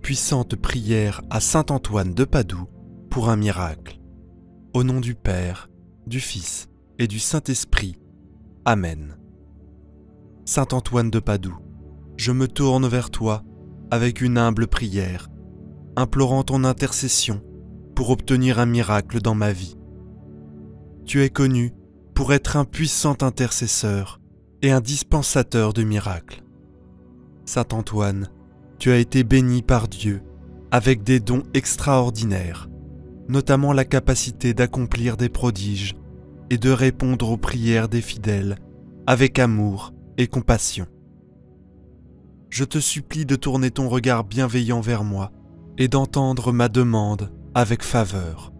Puissante prière à saint Antoine de Padoue pour un miracle. Au nom du Père, du Fils et du Saint-Esprit. Amen. Saint Antoine de Padoue, je me tourne vers toi avec une humble prière, implorant ton intercession pour obtenir un miracle dans ma vie. Tu es connu pour être un puissant intercesseur et un dispensateur de miracles. Saint Antoine, tu as été béni par Dieu avec des dons extraordinaires, notamment la capacité d'accomplir des prodiges et de répondre aux prières des fidèles avec amour et compassion. Je te supplie de tourner ton regard bienveillant vers moi et d'entendre ma demande avec faveur.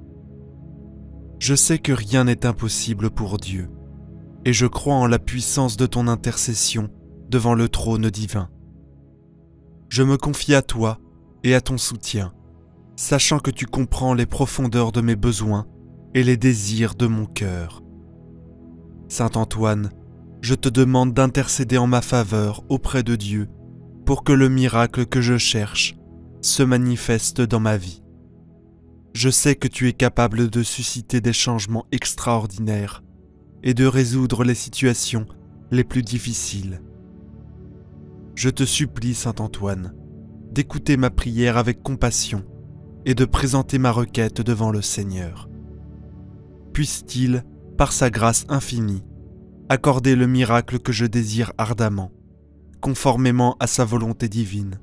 Je sais que rien n'est impossible pour Dieu, et je crois en la puissance de ton intercession devant le trône divin. Je me confie à toi et à ton soutien, sachant que tu comprends les profondeurs de mes besoins et les désirs de mon cœur. Saint Antoine, je te demande d'intercéder en ma faveur auprès de Dieu pour que le miracle que je cherche se manifeste dans ma vie. Je sais que tu es capable de susciter des changements extraordinaires et de résoudre les situations les plus difficiles. Je te supplie, Saint Antoine, d'écouter ma prière avec compassion et de présenter ma requête devant le Seigneur. Puisse-t-il, par sa grâce infinie, accorder le miracle que je désire ardemment, conformément à sa volonté divine.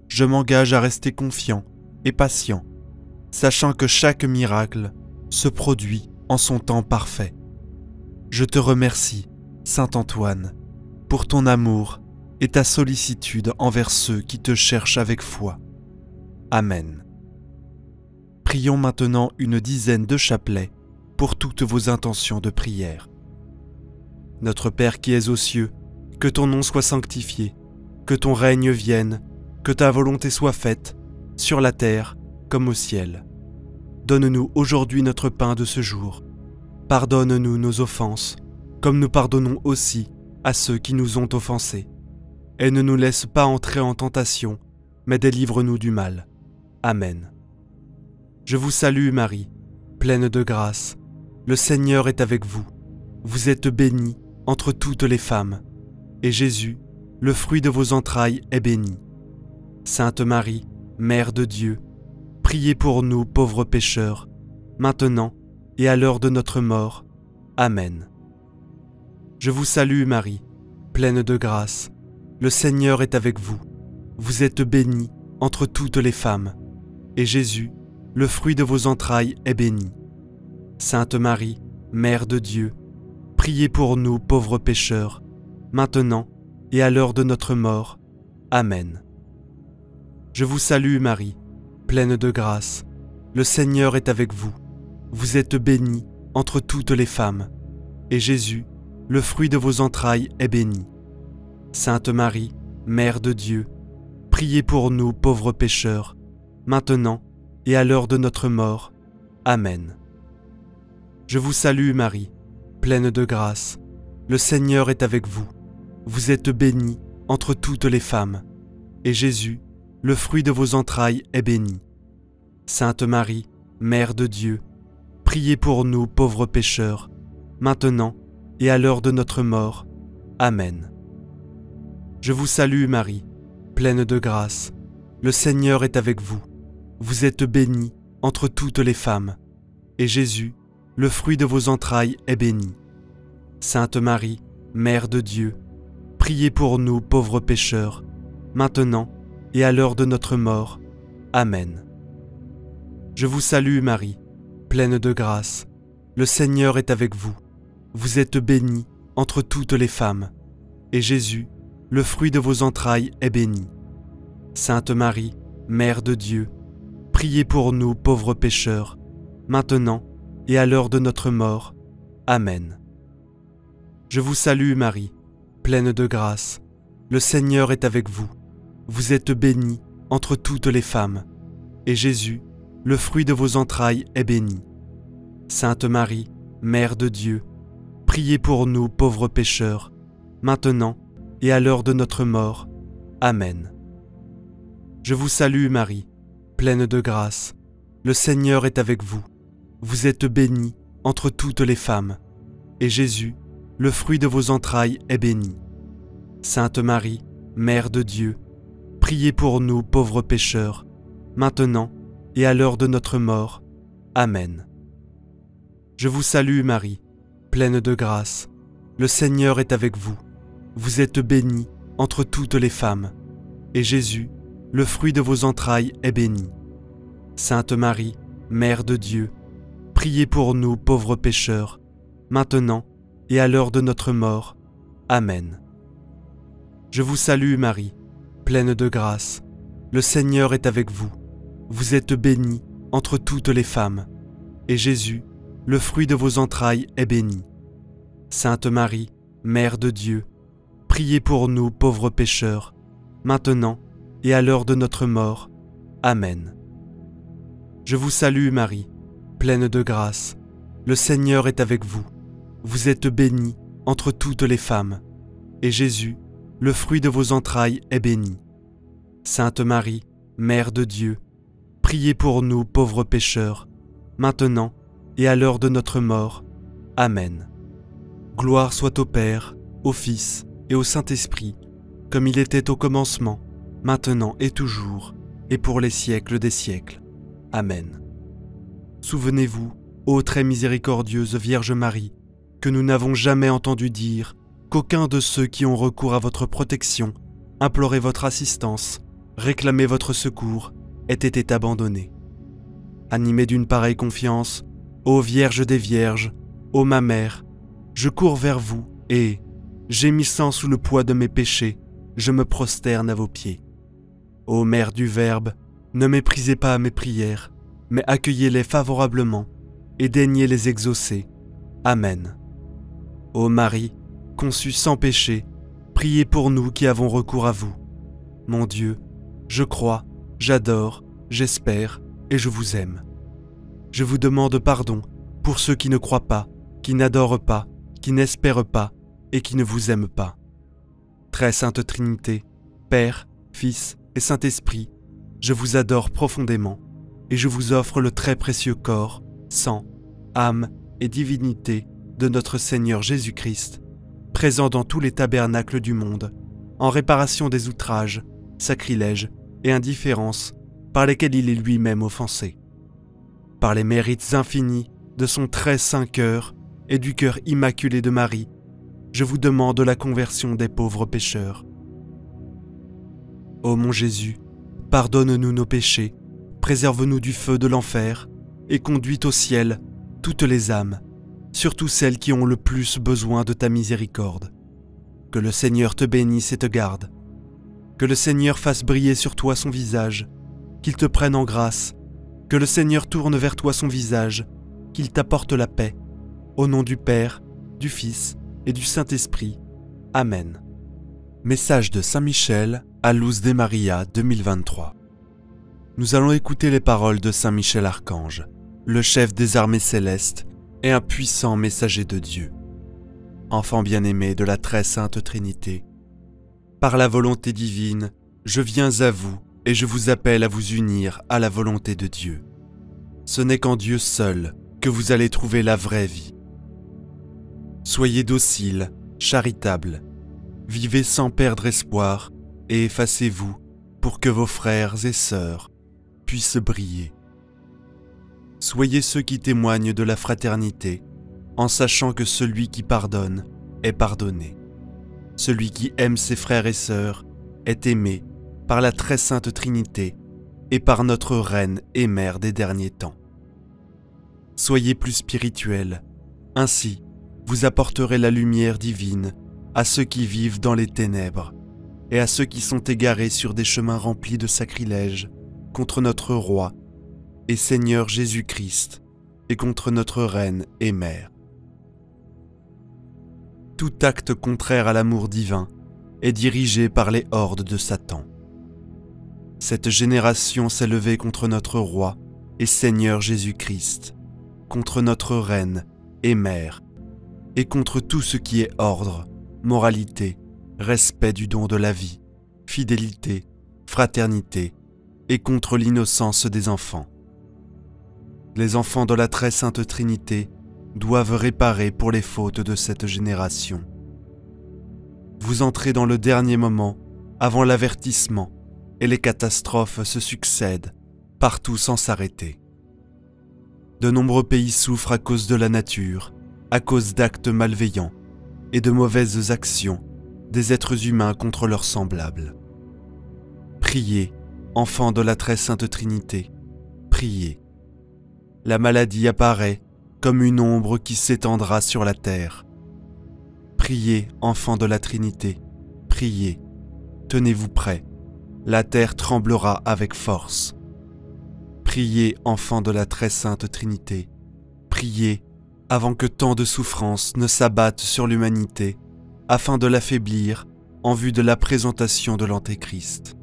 Je m'engage à rester confiant et patient, sachant que chaque miracle se produit en son temps parfait. Je te remercie, Saint Antoine, pour ton amour et ta sollicitude envers ceux qui te cherchent avec foi. Amen. Prions maintenant une dizaine de chapelets pour toutes vos intentions de prière. Notre Père qui es aux cieux, que ton nom soit sanctifié, que ton règne vienne, que ta volonté soit faite, sur la terre comme au ciel. Donne-nous aujourd'hui notre pain de ce jour. Pardonne-nous nos offenses, comme nous pardonnons aussi à ceux qui nous ont offensés. Et ne nous laisse pas entrer en tentation, mais délivre-nous du mal. Amen. Je vous salue Marie, pleine de grâce. Le Seigneur est avec vous. Vous êtes bénie entre toutes les femmes, et Jésus, le fruit de vos entrailles, est béni. Sainte Marie, Mère de Dieu, priez pour nous pauvres pécheurs, maintenant et à l'heure de notre mort. Amen. Je vous salue Marie, pleine de grâce. Le Seigneur est avec vous. Vous êtes bénie entre toutes les femmes, et Jésus, le fruit de vos entrailles, est béni. Sainte Marie, Mère de Dieu, priez pour nous pauvres pécheurs, maintenant et à l'heure de notre mort. Amen. Je vous salue Marie, pleine de grâce. Le Seigneur est avec vous. Vous êtes bénie entre toutes les femmes, et Jésus, le fruit de vos entrailles, est béni. Sainte Marie, Mère de Dieu, priez pour nous pauvres pécheurs, maintenant et à l'heure de notre mort. Amen. Je vous salue Marie, pleine de grâce. Le Seigneur est avec vous. Vous êtes bénie entre toutes les femmes, et Jésus, le fruit de vos entrailles, est béni. Sainte Marie, Mère de Dieu, priez pour nous pauvres pécheurs, maintenant et à l'heure de notre mort. Amen. Je vous salue Marie, pleine de grâce. Le Seigneur est avec vous. Vous êtes bénie entre toutes les femmes, et Jésus, le fruit de vos entrailles, est béni. Sainte Marie, Mère de Dieu, priez pour nous pauvres pécheurs, maintenant et à l'heure de notre mort. Amen. Je vous salue Marie, pleine de grâce. Le Seigneur est avec vous. Vous êtes bénie entre toutes les femmes, et Jésus, le fruit de vos entrailles, est béni. Sainte Marie, Mère de Dieu, priez pour nous pauvres pécheurs, maintenant et à l'heure de notre mort. Amen. Je vous salue Marie, pleine de grâce. Le Seigneur est avec vous. Vous êtes bénie entre toutes les femmes, et Jésus, le fruit de vos entrailles, est béni. Sainte Marie, Mère de Dieu, priez pour nous pauvres pécheurs, maintenant et à l'heure de notre mort. Amen. Je vous salue Marie, pleine de grâce. Le Seigneur est avec vous. Vous êtes bénie entre toutes les femmes. Et Jésus, le fruit de vos entrailles, est béni. Sainte Marie, Mère de Dieu, priez pour nous pauvres pécheurs, maintenant et à l'heure de notre mort. Amen. Je vous salue Marie, pleine de grâce. Le Seigneur est avec vous. Vous êtes bénie entre toutes les femmes. Et Jésus, le fruit de vos entrailles, est béni. Sainte Marie, Mère de Dieu, priez pour nous pauvres pécheurs, maintenant et à l'heure de notre mort. Amen. Je vous salue Marie, pleine de grâce. Le Seigneur est avec vous. Vous êtes bénie entre toutes les femmes. Et Jésus, le fruit de vos entrailles, est béni. Sainte Marie, Mère de Dieu, priez pour nous pauvres pécheurs, maintenant et à l'heure de notre mort. Amen. Je vous salue Marie, pleine de grâce. Le Seigneur est avec vous. Vous êtes bénie entre toutes les femmes. Et Jésus, le fruit de vos entrailles, est béni. Sainte Marie, Mère de Dieu, priez pour nous pauvres pécheurs, maintenant et à l'heure de notre mort. Amen. Gloire soit au Père, au Fils et au Saint-Esprit, comme il était au commencement, maintenant et toujours, et pour les siècles des siècles. Amen. Souvenez-vous, ô très miséricordieuse Vierge Marie, que nous n'avons jamais entendu dire qu'aucun de ceux qui ont recours à votre protection, imploré votre assistance, réclamé votre secours, ait été abandonné. Animé d'une pareille confiance, ô Vierge des Vierges, ô ma mère, je cours vers vous et, gémissant sous le poids de mes péchés, je me prosterne à vos pieds. Ô Mère du Verbe, ne méprisez pas mes prières, mais accueillez-les favorablement et daignez les exaucer. Amen. Ô Marie, conçue sans péché, priez pour nous qui avons recours à vous. Mon Dieu, je crois, j'adore, j'espère et je vous aime. Je vous demande pardon pour ceux qui ne croient pas, qui n'adorent pas, qui n'espèrent pas et qui ne vous aiment pas. Très Sainte Trinité, Père, Fils et Saint-Esprit, je vous adore profondément et je vous offre le très précieux corps, sang, âme et divinité de notre Seigneur Jésus-Christ, présent dans tous les tabernacles du monde, en réparation des outrages, sacrilèges et indifférences par lesquels il est lui-même offensé. Par les mérites infinis de son très saint cœur et du cœur immaculé de Marie, je vous demande la conversion des pauvres pécheurs. Ô mon Jésus, pardonne-nous nos péchés, préserve-nous du feu de l'enfer et conduis au ciel toutes les âmes, surtout celles qui ont le plus besoin de ta miséricorde. Que le Seigneur te bénisse et te garde. Que le Seigneur fasse briller sur toi son visage, qu'il te prenne en grâce. Que le Seigneur tourne vers toi son visage, qu'il t'apporte la paix. Au nom du Père, du Fils et du Saint-Esprit. Amen. Message de Saint Michel à Luz de Maria 2023. Nous allons écouter les paroles de Saint Michel Archange, le chef des armées célestes et un puissant messager de Dieu. Enfant bien-aimé de la très sainte Trinité, par la volonté divine, je viens à vous et je vous appelle à vous unir à la volonté de Dieu. Ce n'est qu'en Dieu seul que vous allez trouver la vraie vie. Soyez dociles, charitables, vivez sans perdre espoir et effacez-vous pour que vos frères et sœurs puissent briller. Soyez ceux qui témoignent de la fraternité, en sachant que celui qui pardonne est pardonné. Celui qui aime ses frères et sœurs est aimé par la très sainte Trinité et par notre Reine et Mère des derniers temps. Soyez plus spirituels, ainsi vous apporterez la lumière divine à ceux qui vivent dans les ténèbres et à ceux qui sont égarés sur des chemins remplis de sacrilèges contre notre Roi et Seigneur Jésus-Christ et contre notre Reine et Mère. Tout acte contraire à l'amour divin est dirigé par les hordes de Satan. Cette génération s'est levée contre notre Roi et Seigneur Jésus-Christ, contre notre Reine et Mère, et contre tout ce qui est ordre, moralité, respect du don de la vie, fidélité, fraternité et contre l'innocence des enfants. Les enfants de la très sainte Trinité doivent réparer pour les fautes de cette génération. Vous entrez dans le dernier moment, avant l'avertissement, et les catastrophes se succèdent, partout sans s'arrêter. De nombreux pays souffrent à cause de la nature, à cause d'actes malveillants et de mauvaises actions des êtres humains contre leurs semblables. Priez, enfants de la très sainte Trinité, priez. La maladie apparaît comme une ombre qui s'étendra sur la terre. Priez, enfants de la Trinité, priez. Tenez-vous prêts, la terre tremblera avec force. Priez, enfants de la très sainte Trinité, priez avant que tant de souffrances ne s'abattent sur l'humanité, afin de l'affaiblir en vue de la présentation de l'Antéchrist.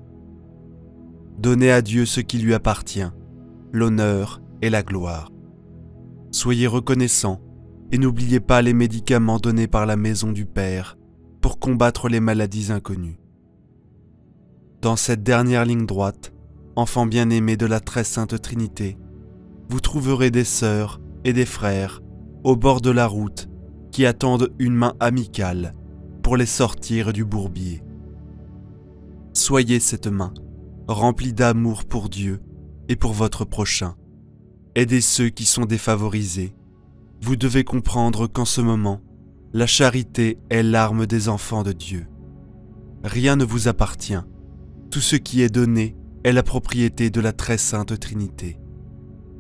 Donnez à Dieu ce qui lui appartient, l'honneur et la gloire. Soyez reconnaissants et n'oubliez pas les médicaments donnés par la maison du Père pour combattre les maladies inconnues. Dans cette dernière ligne droite, enfants bien-aimés de la très sainte Trinité, vous trouverez des sœurs et des frères au bord de la route qui attendent une main amicale pour les sortir du bourbier. Soyez cette main, remplie d'amour pour Dieu et pour votre prochain. Aidez ceux qui sont défavorisés. Vous devez comprendre qu'en ce moment, la charité est l'arme des enfants de Dieu. Rien ne vous appartient. Tout ce qui est donné est la propriété de la très sainte Trinité.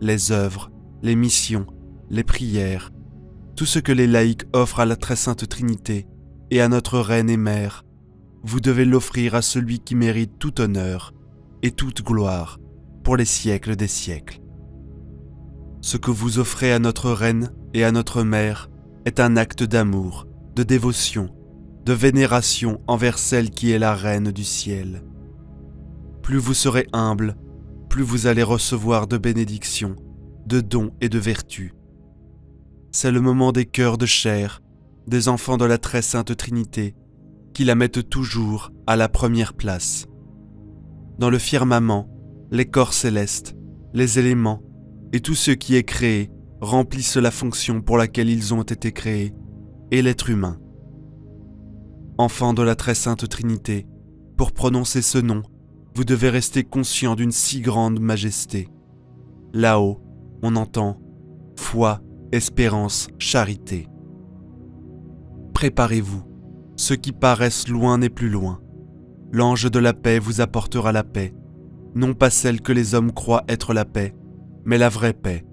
Les œuvres, les missions, les prières, tout ce que les laïcs offrent à la très sainte Trinité et à notre Reine et Mère, vous devez l'offrir à celui qui mérite tout honneur et toute gloire pour les siècles des siècles. Ce que vous offrez à notre Reine et à notre Mère est un acte d'amour, de dévotion, de vénération envers celle qui est la Reine du ciel. Plus vous serez humble, plus vous allez recevoir de bénédictions, de dons et de vertus. C'est le moment des cœurs de chair, des enfants de la très sainte Trinité, qui la mettent toujours à la première place. Dans le firmament, les corps célestes, les éléments et tout ce qui est créé remplissent la fonction pour laquelle ils ont été créés, et l'être humain. Enfants de la très sainte Trinité, pour prononcer ce nom, vous devez rester conscient d'une si grande majesté. Là-haut, on entend foi, espérance, charité. Préparez-vous, ceux qui paraissent loin n'est plus loin. L'ange de la paix vous apportera la paix, non pas celle que les hommes croient être la paix, mais la vraie paix,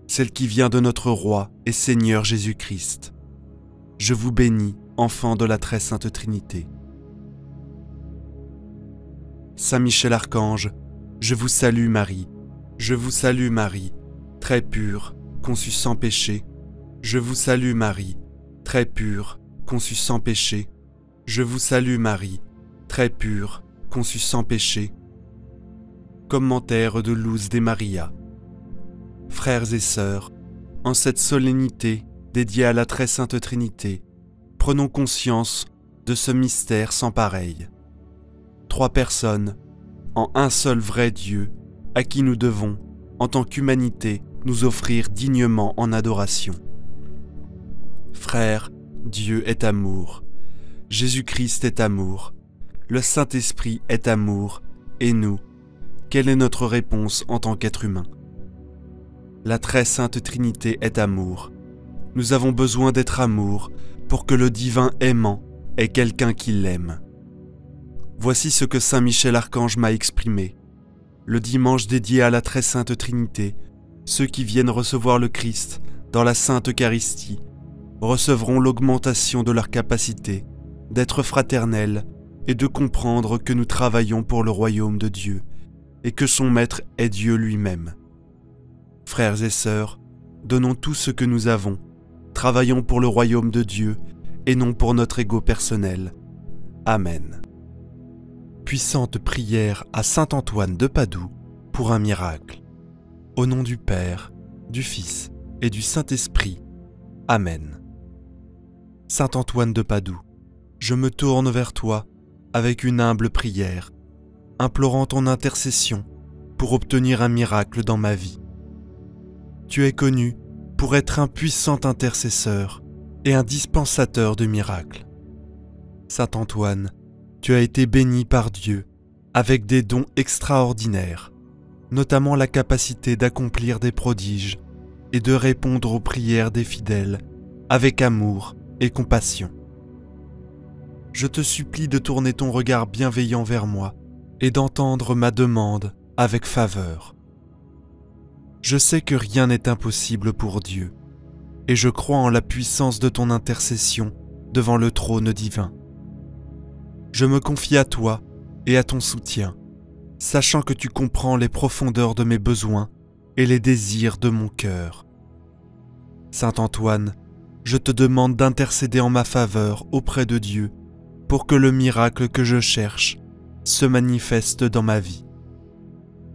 celle qui vient de notre Roi et Seigneur Jésus-Christ. Je vous bénis, enfants de la très sainte Trinité. Saint Michel Archange, je vous salue Marie, je vous salue Marie, très pure, conçue sans péché. Je vous salue Marie, très pure, conçue sans péché. Je vous salue Marie, très pure, conçue sans péché. Commentaire de Luz de Maria. Frères et sœurs, en cette solennité dédiée à la très sainte Trinité, prenons conscience de ce mystère sans pareil. 3 personnes, en un seul vrai Dieu, à qui nous devons, en tant qu'humanité, nous offrir dignement en adoration. Frères, Dieu est amour, Jésus-Christ est amour, le Saint-Esprit est amour, et nous, quelle est notre réponse en tant qu'être humain? La très sainte Trinité est amour. Nous avons besoin d'être amour pour que le divin aimant ait quelqu'un qui l'aime. Voici ce que Saint Michel Archange m'a exprimé. Le dimanche dédié à la très sainte Trinité, ceux qui viennent recevoir le Christ dans la Sainte Eucharistie recevront l'augmentation de leur capacité d'être fraternels et de comprendre que nous travaillons pour le royaume de Dieu et que son Maître est Dieu lui-même. Frères et sœurs, donnons tout ce que nous avons, travaillons pour le royaume de Dieu et non pour notre ego personnel. Amen. Puissante prière à saint Antoine de Padoue pour un miracle. Au nom du Père, du Fils et du Saint-Esprit. Amen. Saint Antoine de Padoue, je me tourne vers toi avec une humble prière, implorant ton intercession pour obtenir un miracle dans ma vie. Tu es connu pour être un puissant intercesseur et un dispensateur de miracles. Saint Antoine, tu as été béni par Dieu avec des dons extraordinaires, notamment la capacité d'accomplir des prodiges et de répondre aux prières des fidèles avec amour et compassion. Je te supplie de tourner ton regard bienveillant vers moi et d'entendre ma demande avec faveur. Je sais que rien n'est impossible pour Dieu, et je crois en la puissance de ton intercession devant le trône divin. Je me confie à toi et à ton soutien, sachant que tu comprends les profondeurs de mes besoins et les désirs de mon cœur. Saint Antoine, je te demande d'intercéder en ma faveur auprès de Dieu pour que le miracle que je cherche se manifeste dans ma vie.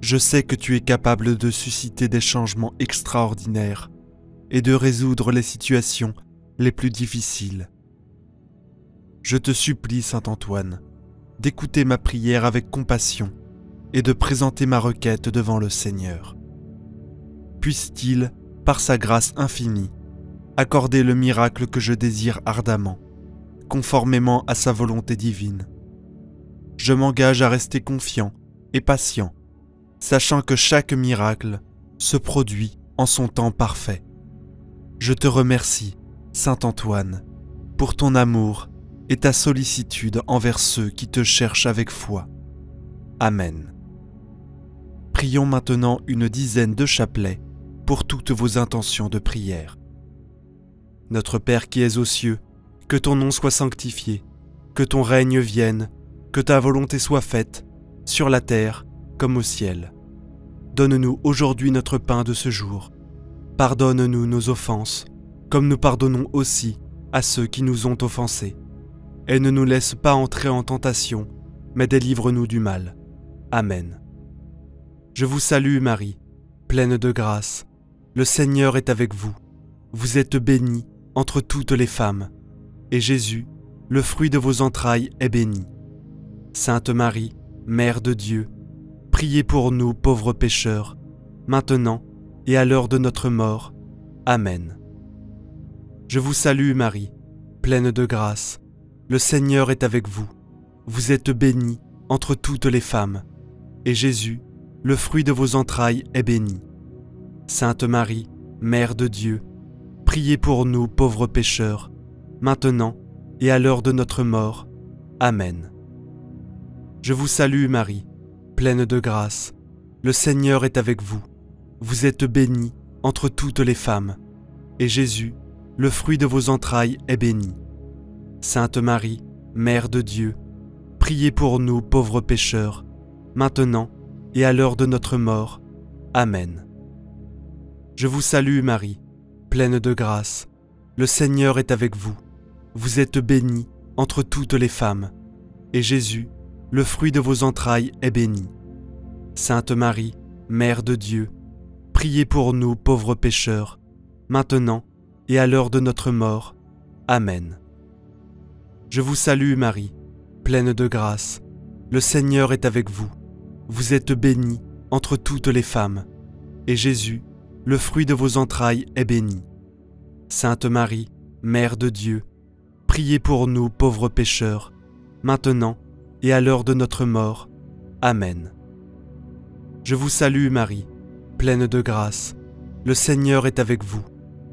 Je sais que tu es capable de susciter des changements extraordinaires et de résoudre les situations les plus difficiles. Je te supplie, Saint Antoine, d'écouter ma prière avec compassion et de présenter ma requête devant le Seigneur. Puisse-t-il, par sa grâce infinie, accorder le miracle que je désire ardemment, conformément à sa volonté divine. Je m'engage à rester confiant et patient, sachant que chaque miracle se produit en son temps parfait. Je te remercie, Saint Antoine, pour ton amour et ta sollicitude envers ceux qui te cherchent avec foi. Amen. Prions maintenant une dizaine de chapelets pour toutes vos intentions de prière. Notre Père qui es aux cieux, que ton nom soit sanctifié, que ton règne vienne, que ta volonté soit faite, sur la terre comme au ciel. Donne-nous aujourd'hui notre pain de ce jour. Pardonne-nous nos offenses, comme nous pardonnons aussi à ceux qui nous ont offensés. Et ne nous laisse pas entrer en tentation, mais délivre-nous du mal. Amen. Je vous salue Marie, pleine de grâce. Le Seigneur est avec vous. Vous êtes bénie entre toutes les femmes, et Jésus, le fruit de vos entrailles, est béni. Sainte Marie, Mère de Dieu, priez pour nous pauvres pécheurs, maintenant et à l'heure de notre mort. Amen. Je vous salue Marie, pleine de grâce. Le Seigneur est avec vous. Vous êtes bénie entre toutes les femmes, et Jésus, le fruit de vos entrailles, est béni. Sainte Marie, Mère de Dieu, priez pour nous pauvres pécheurs, maintenant et à l'heure de notre mort. Amen. Je vous salue Marie, pleine de grâce. Le Seigneur est avec vous. Vous êtes bénie entre toutes les femmes, et Jésus, le fruit de vos entrailles, est béni. Sainte Marie, Mère de Dieu, priez pour nous pauvres pécheurs, maintenant et à l'heure de notre mort. Amen. Je vous salue Marie, pleine de grâce. Le Seigneur est avec vous. Vous êtes bénie entre toutes les femmes, et Jésus, le fruit de vos entrailles, est béni. Sainte Marie, Mère de Dieu, priez pour nous pauvres pécheurs, maintenant et à l'heure de notre mort. Amen. Je vous salue Marie, pleine de grâce. Le Seigneur est avec vous. Vous êtes bénie entre toutes les femmes, et Jésus, le fruit de vos entrailles, est béni. Sainte Marie, Mère de Dieu, priez pour nous pauvres pécheurs, maintenant et à l'heure de notre mort. Amen. Je vous salue Marie, pleine de grâce. Le Seigneur est avec vous.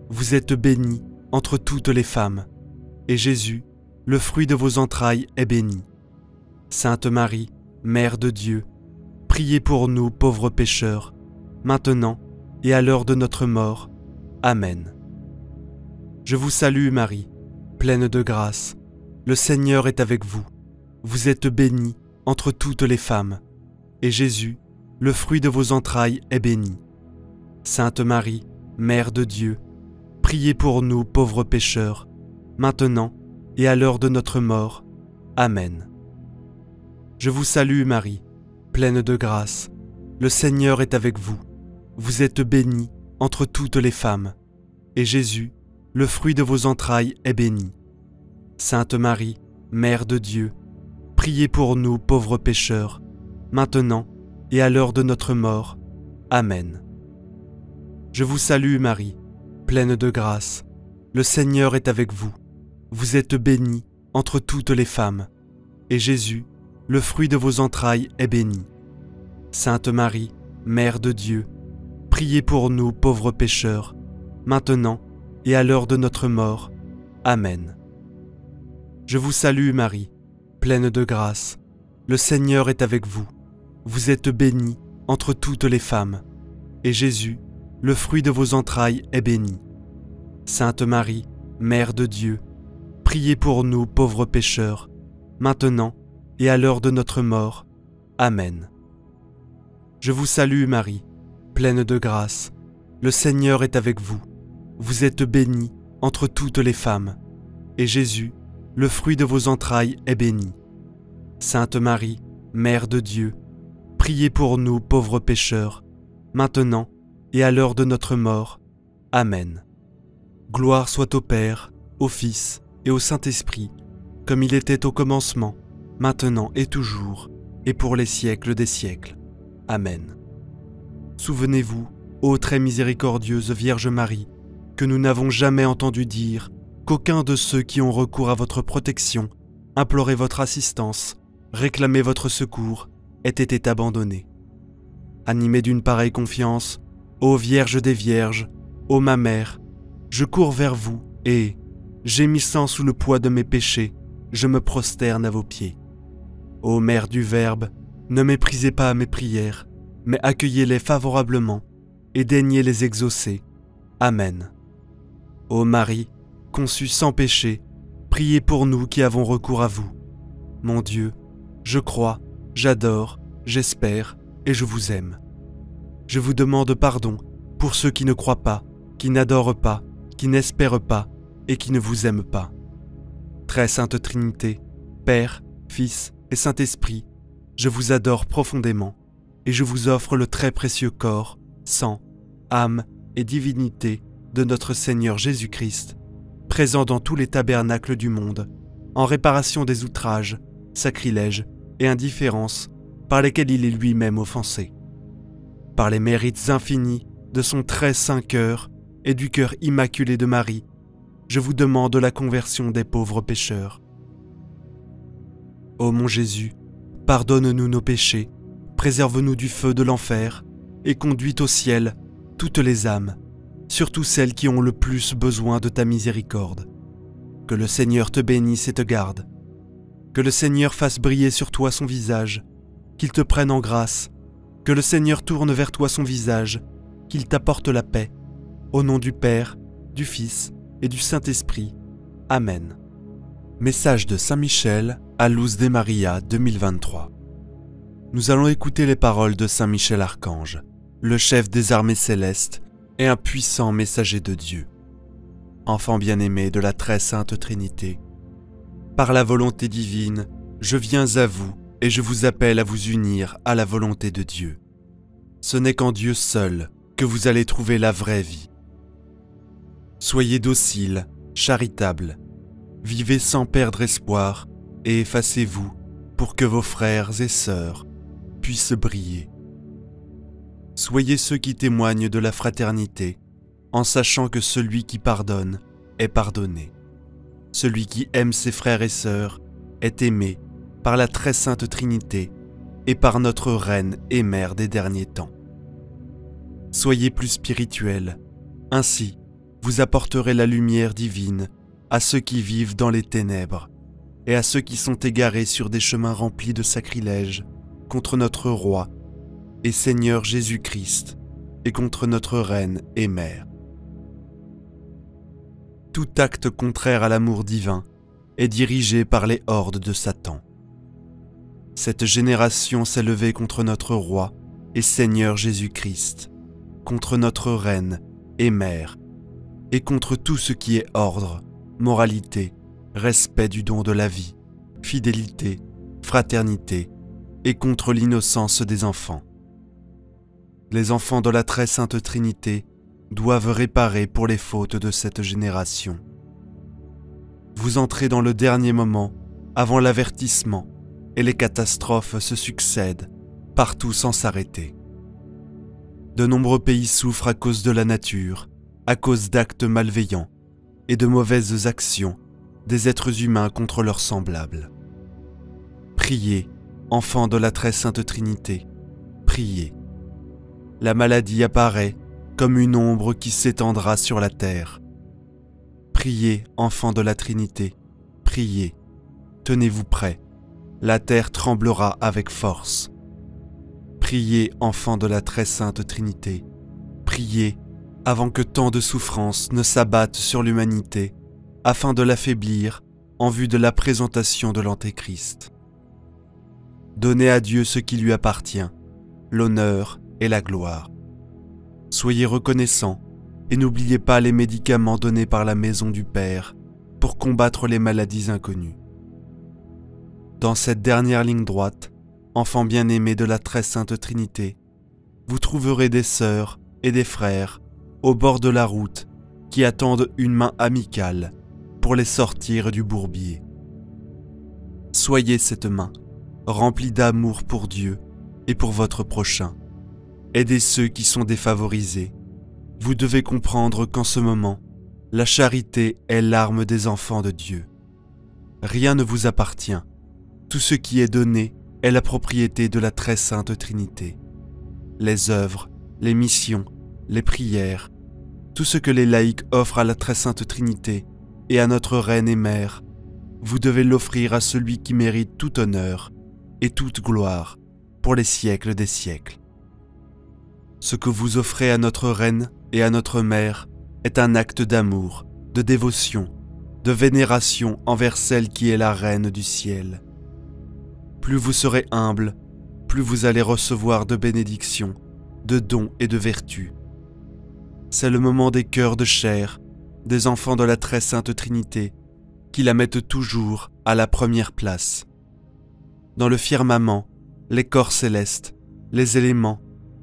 Vous êtes bénie entre toutes les femmes, et Jésus, le fruit de vos entrailles, est béni. Sainte Marie, Mère de Dieu, priez pour nous pauvres pécheurs, maintenant et à l'heure de notre mort. Amen. Je vous salue Marie, pleine de grâce. Le Seigneur est avec vous. Vous êtes bénie entre toutes les femmes, et Jésus, le fruit de vos entrailles, est béni. Sainte Marie, Mère de Dieu, priez pour nous pauvres pécheurs, maintenant et à l'heure de notre mort. Amen. Je vous salue Marie, pleine de grâce. Le Seigneur est avec vous. Vous êtes bénie entre toutes les femmes, et Jésus, le fruit de vos entrailles, est béni. Sainte Marie, Mère de Dieu, priez pour nous pauvres pécheurs, maintenant et à l'heure de notre mort. Amen. Je vous salue Marie, pleine de grâce. Le Seigneur est avec vous. Vous êtes bénie entre toutes les femmes, et Jésus, le fruit de vos entrailles, est béni. Sainte Marie, Mère de Dieu, priez pour nous pauvres pécheurs, maintenant et à l'heure de notre mort. Amen. Je vous salue Marie, pleine de grâce. Le Seigneur est avec vous. Vous êtes bénie entre toutes les femmes, et Jésus, le fruit de vos entrailles, est béni. Sainte Marie, Mère de Dieu, priez pour nous pauvres pécheurs, maintenant et à l'heure de notre mort. Amen. Je vous salue Marie, pleine de grâce. Le Seigneur est avec vous. Vous êtes bénie entre toutes les femmes, et Jésus, le fruit de vos entrailles, est béni. Sainte Marie, Mère de Dieu, priez pour nous pauvres pécheurs, maintenant et à l'heure de notre mort. Amen. Gloire soit au Père, au Fils et au Saint-Esprit, comme il était au commencement, maintenant et toujours, et pour les siècles des siècles. Amen. Souvenez-vous, ô très miséricordieuse Vierge Marie, que nous n'avons jamais entendu dire qu'aucun de ceux qui ont recours à votre protection, imploraient votre assistance, réclamaient votre secours, ait été abandonné. Animé d'une pareille confiance, ô Vierge des Vierges, ô ma Mère, je cours vers vous et, gémissant sous le poids de mes péchés, je me prosterne à vos pieds. Ô Mère du Verbe, ne méprisez pas mes prières, mais accueillez-les favorablement et daignez les exaucer. Amen. Ô Marie, conçue sans péché, priez pour nous qui avons recours à vous. Mon Dieu, je crois, j'adore, j'espère et je vous aime. Je vous demande pardon pour ceux qui ne croient pas, qui n'adorent pas, qui n'espèrent pas et qui ne vous aiment pas. Très Sainte Trinité, Père, Fils et Saint-Esprit, je vous adore profondément et je vous offre le très précieux corps, sang, âme et divinité de notre Seigneur Jésus-Christ, présent dans tous les tabernacles du monde, en réparation des outrages, sacrilèges et indifférences par lesquels il est lui-même offensé. Par les mérites infinis de son très saint cœur et du cœur immaculé de Marie, je vous demande la conversion des pauvres pécheurs. Ô mon Jésus, pardonne-nous nos péchés, préserve-nous du feu de l'enfer et conduis au ciel toutes les âmes, surtout celles qui ont le plus besoin de ta miséricorde. Que le Seigneur te bénisse et te garde. Que le Seigneur fasse briller sur toi son visage, qu'il te prenne en grâce. Que le Seigneur tourne vers toi son visage, qu'il t'apporte la paix. Au nom du Père, du Fils et du Saint-Esprit. Amen. Message de Saint Michel à Luz de Maria 2023. Nous allons écouter les paroles de Saint Michel Archange, le chef des armées célestes et un puissant messager de Dieu. Enfant bien-aimé de la très sainte Trinité, par la volonté divine, je viens à vous et je vous appelle à vous unir à la volonté de Dieu. Ce n'est qu'en Dieu seul que vous allez trouver la vraie vie. Soyez dociles, charitables, vivez sans perdre espoir et effacez-vous pour que vos frères et sœurs puissent briller. Soyez ceux qui témoignent de la fraternité, en sachant que celui qui pardonne est pardonné. Celui qui aime ses frères et sœurs est aimé par la très sainte Trinité et par notre Reine et Mère des derniers temps. Soyez plus spirituels, ainsi vous apporterez la lumière divine à ceux qui vivent dans les ténèbres et à ceux qui sont égarés sur des chemins remplis de sacrilèges contre notre Roi et Seigneur Jésus-Christ et contre notre Reine et Mère. Tout acte contraire à l'amour divin est dirigé par les hordes de Satan. Cette génération s'est levée contre notre Roi et Seigneur Jésus-Christ, contre notre Reine et Mère, et contre tout ce qui est ordre, moralité, respect du don de la vie, fidélité, fraternité, et contre l'innocence des enfants. Les enfants de la très sainte Trinité doivent réparer pour les fautes de cette génération. Vous entrez dans le dernier moment, avant l'avertissement, et les catastrophes se succèdent, partout sans s'arrêter. De nombreux pays souffrent à cause de la nature, à cause d'actes malveillants et de mauvaises actions des êtres humains contre leurs semblables. Priez, enfants de la très sainte Trinité, priez. La maladie apparaît comme une ombre qui s'étendra sur la terre. Priez, enfants de la Trinité, priez. Tenez-vous prêts, la terre tremblera avec force. Priez, enfants de la très sainte Trinité, priez avant que tant de souffrances ne s'abattent sur l'humanité, afin de l'affaiblir en vue de la présentation de l'Antéchrist. Donnez à Dieu ce qui lui appartient, l'honneur et la gloire. Soyez reconnaissants et n'oubliez pas les médicaments donnés par la maison du Père pour combattre les maladies inconnues. Dans cette dernière ligne droite, enfants bien-aimés de la très sainte Trinité, vous trouverez des sœurs et des frères au bord de la route qui attendent une main amicale pour les sortir du bourbier. Soyez cette main, remplie d'amour pour Dieu et pour votre prochain. Aidez ceux qui sont défavorisés. Vous devez comprendre qu'en ce moment, la charité est l'arme des enfants de Dieu. Rien ne vous appartient. Tout ce qui est donné est la propriété de la très sainte Trinité. Les œuvres, les missions, les prières, tout ce que les laïcs offrent à la très sainte Trinité et à notre Reine et Mère, vous devez l'offrir à celui qui mérite tout honneur et toute gloire pour les siècles des siècles. Ce que vous offrez à notre Reine et à notre Mère est un acte d'amour, de dévotion, de vénération envers celle qui est la Reine du ciel. Plus vous serez humble, plus vous allez recevoir de bénédictions, de dons et de vertus. C'est le moment des cœurs de chair, des enfants de la très sainte Trinité, qui la mettent toujours à la première place. Dans le firmament, les corps célestes, les éléments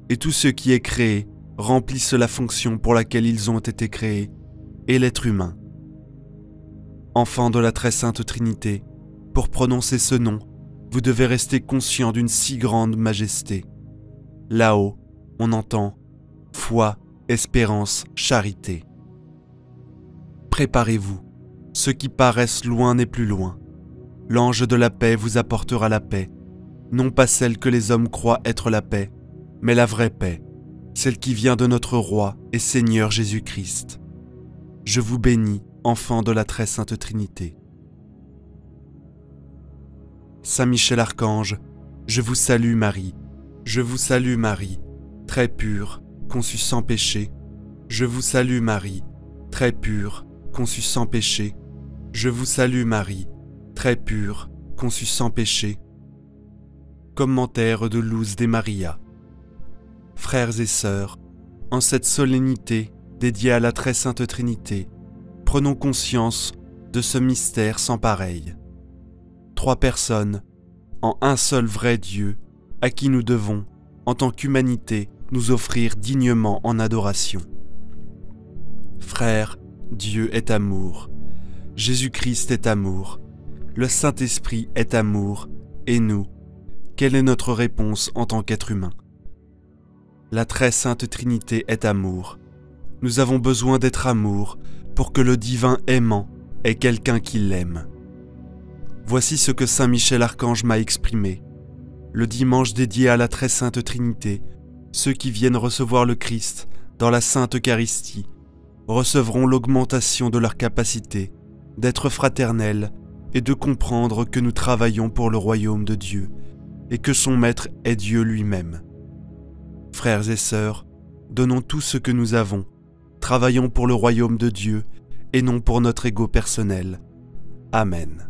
et tout ce qui est créé remplissent la fonction pour laquelle ils ont été créés, et l'être humain. Enfants de la très sainte Trinité, pour prononcer ce nom, vous devez rester conscient d'une si grande majesté. Là-haut, on entend foi, espérance, charité. Préparez-vous, ceux qui paraissent loin n'est plus loin. L'ange de la paix vous apportera la paix, non pas celle que les hommes croient être la paix, mais la vraie paix, celle qui vient de notre Roi et Seigneur Jésus-Christ. Je vous bénis, enfants de la très sainte Trinité. Saint Michel Archange, je vous salue Marie. Je vous salue Marie, très pure, conçue sans péché. Je vous salue Marie, très pure, conçue sans péché. Je vous salue Marie, très pure, conçue sans péché. Commentaire de Luz de Maria. Frères et sœurs, en cette solennité dédiée à la très sainte Trinité, prenons conscience de ce mystère sans pareil. 3 personnes, en un seul vrai Dieu, à qui nous devons, en tant qu'humanité, nous offrir dignement en adoration. Frères, Dieu est amour, Jésus-Christ est amour, le Saint-Esprit est amour, et nous, quelle est notre réponse en tant qu'être humain? La très sainte Trinité est amour. Nous avons besoin d'être amour pour que le divin aimant ait quelqu'un qui l'aime. Voici ce que Saint Michel Archange m'a exprimé. Le dimanche dédié à la très sainte Trinité, ceux qui viennent recevoir le Christ dans la Sainte Eucharistie recevront l'augmentation de leur capacité d'être fraternels et de comprendre que nous travaillons pour le royaume de Dieu et que son Maître est Dieu lui-même. Frères et sœurs, donnons tout ce que nous avons, travaillons pour le royaume de Dieu et non pour notre ego personnel. Amen.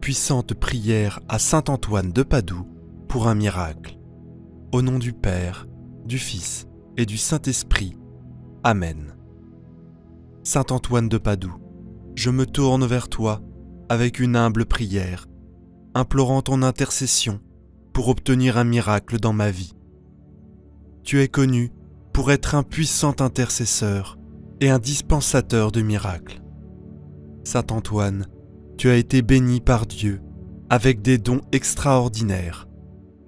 Puissante prière à saint Antoine de Padoue pour un miracle. Au nom du Père, du Fils et du Saint-Esprit. Amen. Saint Antoine de Padoue, je me tourne vers toi avec une humble prière, implorant ton intercession pour obtenir un miracle dans ma vie. Tu es connu pour être un puissant intercesseur et un dispensateur de miracles. Saint Antoine, tu as été béni par Dieu avec des dons extraordinaires,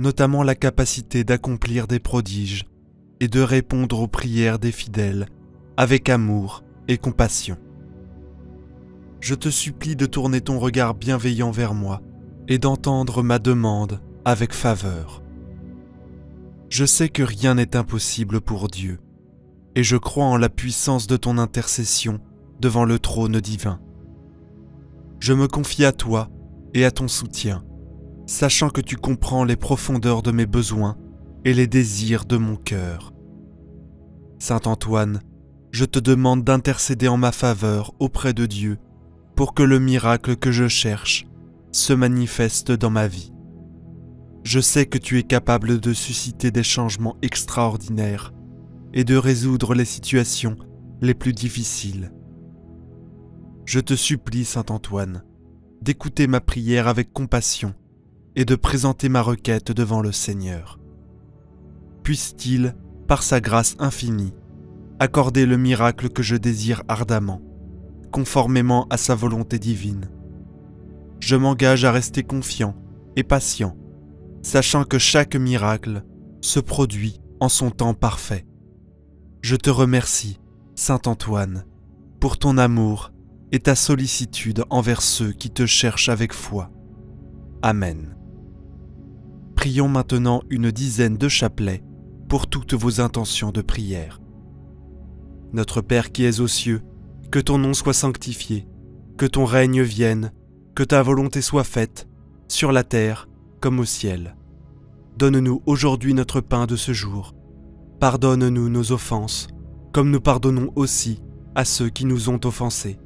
notamment la capacité d'accomplir des prodiges et de répondre aux prières des fidèles avec amour et compassion. Je te supplie de tourner ton regard bienveillant vers moi et d'entendre ma demande avec faveur. Je sais que rien n'est impossible pour Dieu, et je crois en la puissance de ton intercession devant le trône divin. Je me confie à toi et à ton soutien, sachant que tu comprends les profondeurs de mes besoins et les désirs de mon cœur. Saint Antoine, je te demande d'intercéder en ma faveur auprès de Dieu pour que le miracle que je cherche se manifeste dans ma vie. Je sais que tu es capable de susciter des changements extraordinaires et de résoudre les situations les plus difficiles. Je te supplie, Saint Antoine, d'écouter ma prière avec compassion et de présenter ma requête devant le Seigneur. Puisse-t-il, par sa grâce infinie, accorder le miracle que je désire ardemment, conformément à sa volonté divine. Je m'engage à rester confiant et patient, sachant que chaque miracle se produit en son temps parfait. Je te remercie, Saint Antoine, pour ton amour et ta sollicitude envers ceux qui te cherchent avec foi. Amen. Prions maintenant une dizaine de chapelets pour toutes vos intentions de prière. Notre Père qui es aux cieux, que ton nom soit sanctifié, que ton règne vienne, que ta volonté soit faite, sur la terre comme au ciel. Donne-nous aujourd'hui notre pain de ce jour. Pardonne-nous nos offenses, comme nous pardonnons aussi à ceux qui nous ont offensés.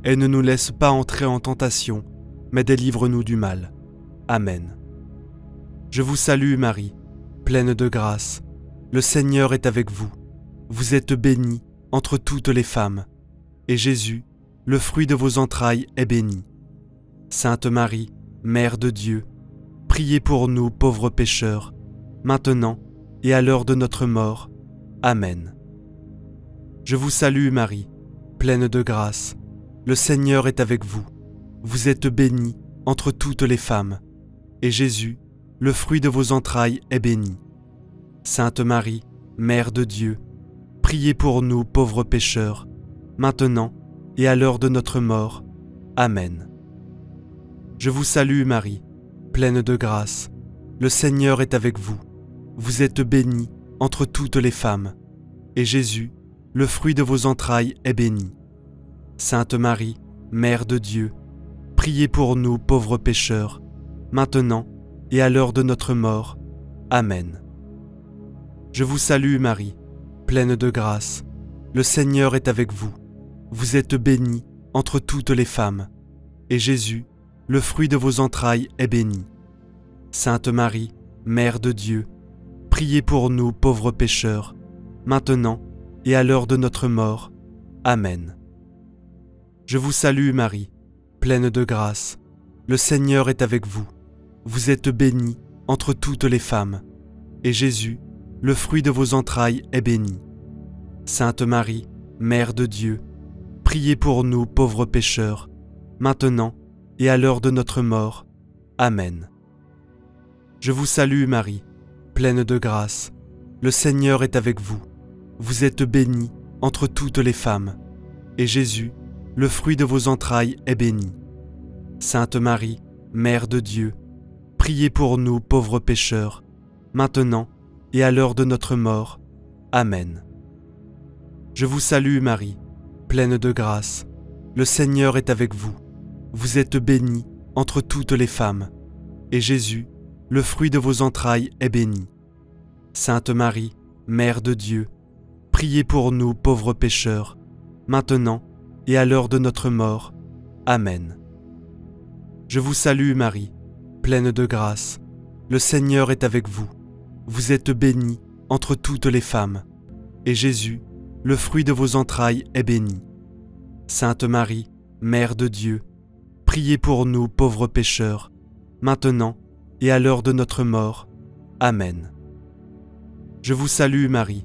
Et ne nous laisse pas entrer en tentation, mais délivre-nous du mal. Amen. Je vous salue Marie, pleine de grâce. Le Seigneur est avec vous. Vous êtes bénie entre toutes les femmes, et Jésus, le fruit de vos entrailles, est béni. Sainte Marie, Mère de Dieu, priez pour nous pauvres pécheurs, maintenant et à l'heure de notre mort. Amen. Je vous salue Marie, pleine de grâce. Le Seigneur est avec vous. Vous êtes bénie entre toutes les femmes, et Jésus, le fruit de vos entrailles, est béni. Sainte Marie, Mère de Dieu, priez pour nous pauvres pécheurs, maintenant et à l'heure de notre mort. Amen. Je vous salue Marie, pleine de grâce. Le Seigneur est avec vous. Vous êtes bénie entre toutes les femmes, et Jésus, le fruit de vos entrailles, est béni. Sainte Marie, Mère de Dieu, priez pour nous pauvres pécheurs, maintenant et à l'heure de notre mort. Amen. Je vous salue Marie, pleine de grâce. Le Seigneur est avec vous. Vous êtes bénie entre toutes les femmes, et Jésus, le fruit de vos entrailles, est béni. Sainte Marie, Mère de Dieu, priez pour nous pauvres pécheurs, maintenant et à l'heure de notre mort. Amen. Je vous salue Marie, pleine de grâce. Le Seigneur est avec vous. Vous êtes bénie entre toutes les femmes, et Jésus, le fruit de vos entrailles, est béni. Sainte Marie, Mère de Dieu, priez pour nous pauvres pécheurs, maintenant et à l'heure de notre mort. Amen. Je vous salue Marie, pleine de grâce. Le Seigneur est avec vous. Vous êtes bénie entre toutes les femmes, et Jésus, le fruit de vos entrailles, est béni. Sainte Marie, Mère de Dieu, priez pour nous pauvres pécheurs, maintenant et à l'heure de notre mort. Amen. Je vous salue Marie, pleine de grâce. Le Seigneur est avec vous. Vous êtes bénie entre toutes les femmes, et Jésus, le fruit de vos entrailles, est béni. Sainte Marie, Mère de Dieu, priez pour nous pauvres pécheurs, maintenant et à l'heure de notre mort. Amen. Je vous salue Marie, pleine de grâce. Le Seigneur est avec vous. Vous êtes bénie entre toutes les femmes, et Jésus, le fruit de vos entrailles, est béni. Sainte Marie, Mère de Dieu, priez pour nous pauvres pécheurs, maintenant et à l'heure de notre mort. Amen. Je vous salue Marie,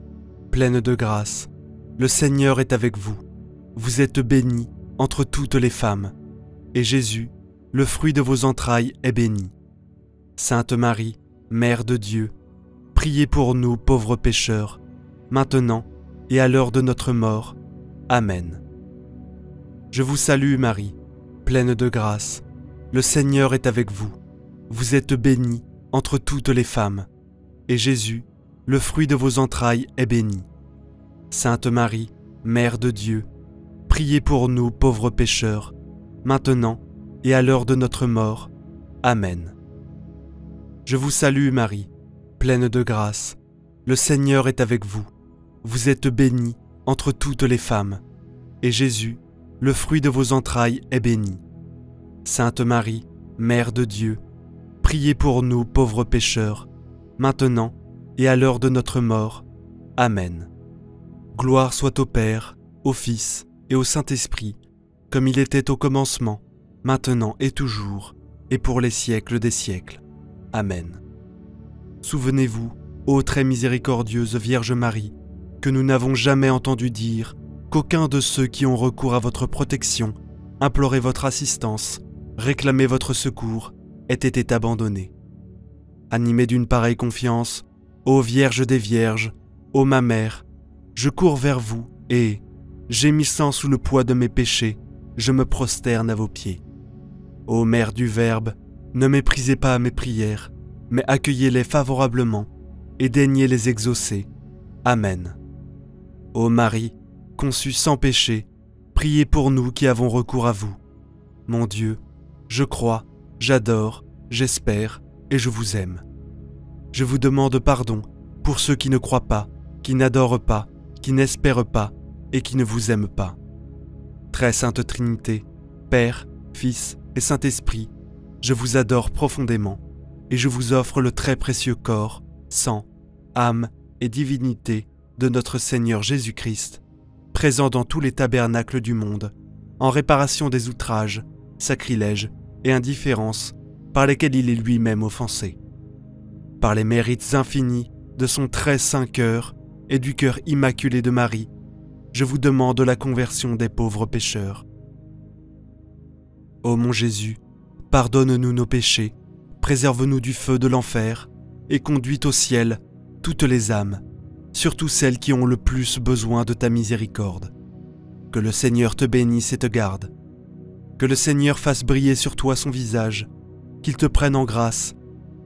pleine de grâce. Le Seigneur est avec vous. Vous êtes bénie entre toutes les femmes, et Jésus, le fruit de vos entrailles, est béni. Sainte Marie, Mère de Dieu, priez pour nous pauvres pécheurs, maintenant et à l'heure de notre mort. Amen. Je vous salue Marie, pleine de grâce. Le Seigneur est avec vous. Vous êtes bénie entre toutes les femmes, et Jésus, le fruit de vos entrailles, est béni. Sainte Marie, Mère de Dieu, priez pour nous pauvres pécheurs, maintenant et à l'heure de notre mort. Amen. Je vous salue Marie, pleine de grâce. Le Seigneur est avec vous. Vous êtes bénie entre toutes les femmes, et Jésus, le fruit de vos entrailles, est béni. Sainte Marie, Mère de Dieu, priez pour nous pauvres pécheurs, maintenant et à l'heure de notre mort. Amen. Gloire soit au Père, au Fils et au Saint-Esprit, comme il était au commencement, maintenant et toujours, et pour les siècles des siècles. Amen. Souvenez-vous, ô très miséricordieuse Vierge Marie, que nous n'avons jamais entendu dire qu'aucun de ceux qui ont recours à votre protection, imploré votre assistance, réclamé votre secours, ait été abandonné. Animé d'une pareille confiance, ô Vierge des Vierges, ô ma Mère, je cours vers vous et, gémissant sous le poids de mes péchés, je me prosterne à vos pieds. Ô Mère du Verbe, ne méprisez pas mes prières, mais accueillez-les favorablement et daignez les exaucer. Amen. Ô Marie, conçue sans péché, priez pour nous qui avons recours à vous. Mon Dieu, je crois, j'adore, j'espère et je vous aime. Je vous demande pardon pour ceux qui ne croient pas, qui n'adorent pas, qui n'espèrent pas et qui ne vous aiment pas. Très Sainte Trinité, Père, Fils et Saint-Esprit, je vous adore profondément et je vous offre le très précieux corps, sang, âme et divinité de notre Seigneur Jésus-Christ, présent dans tous les tabernacles du monde, en réparation des outrages, sacrilèges et indifférences par lesquels il est lui-même offensé. Par les mérites infinis de son très saint cœur et du cœur immaculé de Marie, je vous demande la conversion des pauvres pécheurs. Ô mon Jésus, pardonne-nous nos péchés, préserve-nous du feu de l'enfer et conduis au ciel toutes les âmes, surtout celles qui ont le plus besoin de ta miséricorde. Que le Seigneur te bénisse et te garde. Que le Seigneur fasse briller sur toi son visage, qu'il te prenne en grâce.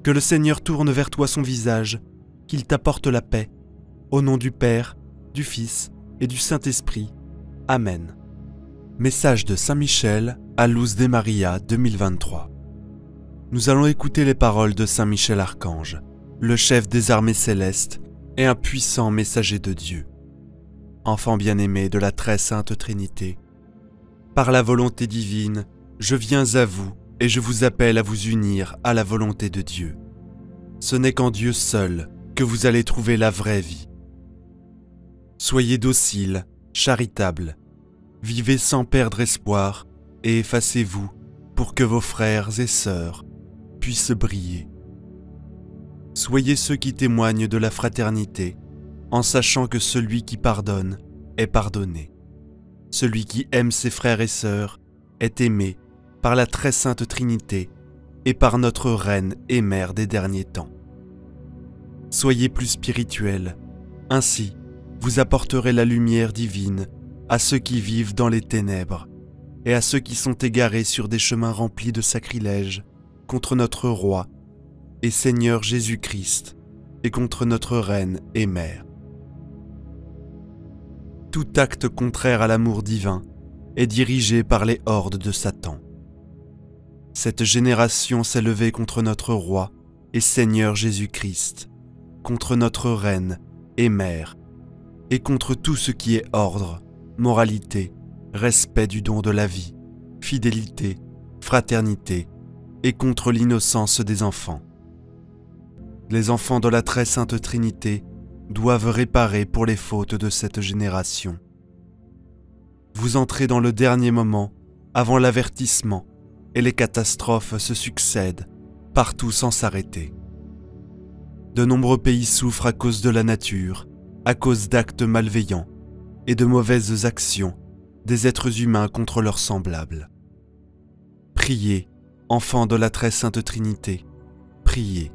Que le Seigneur tourne vers toi son visage, qu'il t'apporte la paix. Au nom du Père, du Fils et du Saint-Esprit. Amen. Message de Saint Michel à Luz de Maria 2023. Nous allons écouter les paroles de Saint Michel Archange, le chef des armées célestes et un puissant messager de Dieu. Enfant bien-aimé de la très sainte Trinité, par la volonté divine, je viens à vous et je vous appelle à vous unir à la volonté de Dieu. Ce n'est qu'en Dieu seul que vous allez trouver la vraie vie. Soyez dociles, charitables, vivez sans perdre espoir et effacez-vous pour que vos frères et sœurs puissent briller. Soyez ceux qui témoignent de la fraternité, en sachant que celui qui pardonne est pardonné. Celui qui aime ses frères et sœurs est aimé par la très sainte Trinité et par notre Reine et Mère des derniers temps. Soyez plus spirituels, ainsi vous apporterez la lumière divine à ceux qui vivent dans les ténèbres et à ceux qui sont égarés sur des chemins remplis de sacrilèges contre notre Roi et Seigneur Jésus-Christ et contre notre Reine et Mère. Tout acte contraire à l'amour divin est dirigé par les hordes de Satan. Cette génération s'est levée contre notre Roi et Seigneur Jésus-Christ, contre notre Reine et Mère, et contre tout ce qui est ordre, moralité, respect du don de la vie, fidélité, fraternité, et contre l'innocence des enfants. Les enfants de la très sainte Trinité doivent réparer pour les fautes de cette génération. Vous entrez dans le dernier moment, avant l'avertissement, et les catastrophes se succèdent, partout sans s'arrêter. De nombreux pays souffrent à cause de la nature, à cause d'actes malveillants et de mauvaises actions des êtres humains contre leurs semblables. Priez, enfants de la très sainte Trinité, priez.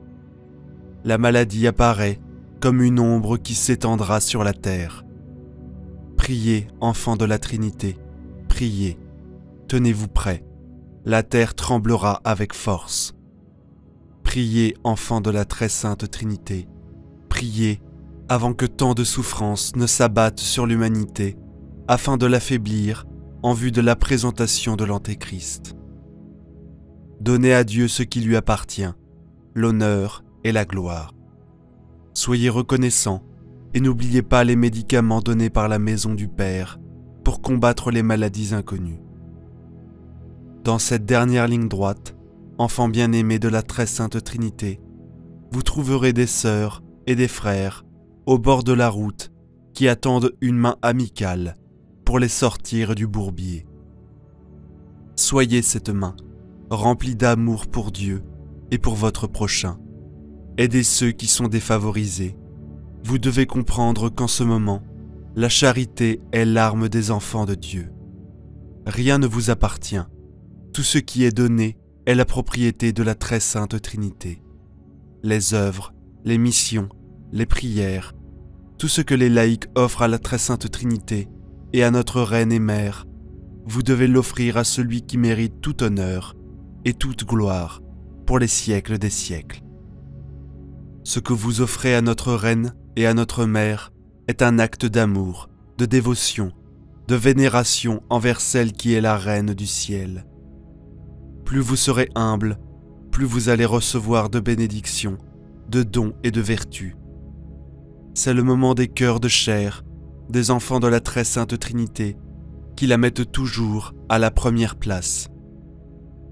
la maladie apparaît comme une ombre qui s'étendra sur la terre. Priez, enfants de la Trinité, priez, tenez-vous prêts, la terre tremblera avec force. Priez, enfants de la très sainte Trinité, priez avant que tant de souffrances ne s'abattent sur l'humanité, afin de l'affaiblir en vue de la présentation de l'Antéchrist. Donnez à Dieu ce qui lui appartient, l'honneur et la gloire. Soyez reconnaissants et n'oubliez pas les médicaments donnés par la maison du Père pour combattre les maladies inconnues. Dans cette dernière ligne droite, enfants bien-aimés de la très sainte Trinité, vous trouverez des sœurs et des frères au bord de la route qui attendent une main amicale pour les sortir du bourbier. Soyez cette main, remplie d'amour pour Dieu et pour votre prochain. Aidez ceux qui sont défavorisés. Vous devez comprendre qu'en ce moment, la charité est l'arme des enfants de Dieu. Rien ne vous appartient. Tout ce qui est donné est la propriété de la très sainte Trinité. Les œuvres, les missions, les prières, tout ce que les laïcs offrent à la très sainte Trinité et à notre Reine et Mère, vous devez l'offrir à celui qui mérite tout honneur et toute gloire pour les siècles des siècles. Ce que vous offrez à notre Reine et à notre Mère est un acte d'amour, de dévotion, de vénération envers celle qui est la Reine du ciel. Plus vous serez humble, plus vous allez recevoir de bénédictions, de dons et de vertus. C'est le moment des cœurs de chair, des enfants de la très sainte Trinité, qui la mettent toujours à la première place.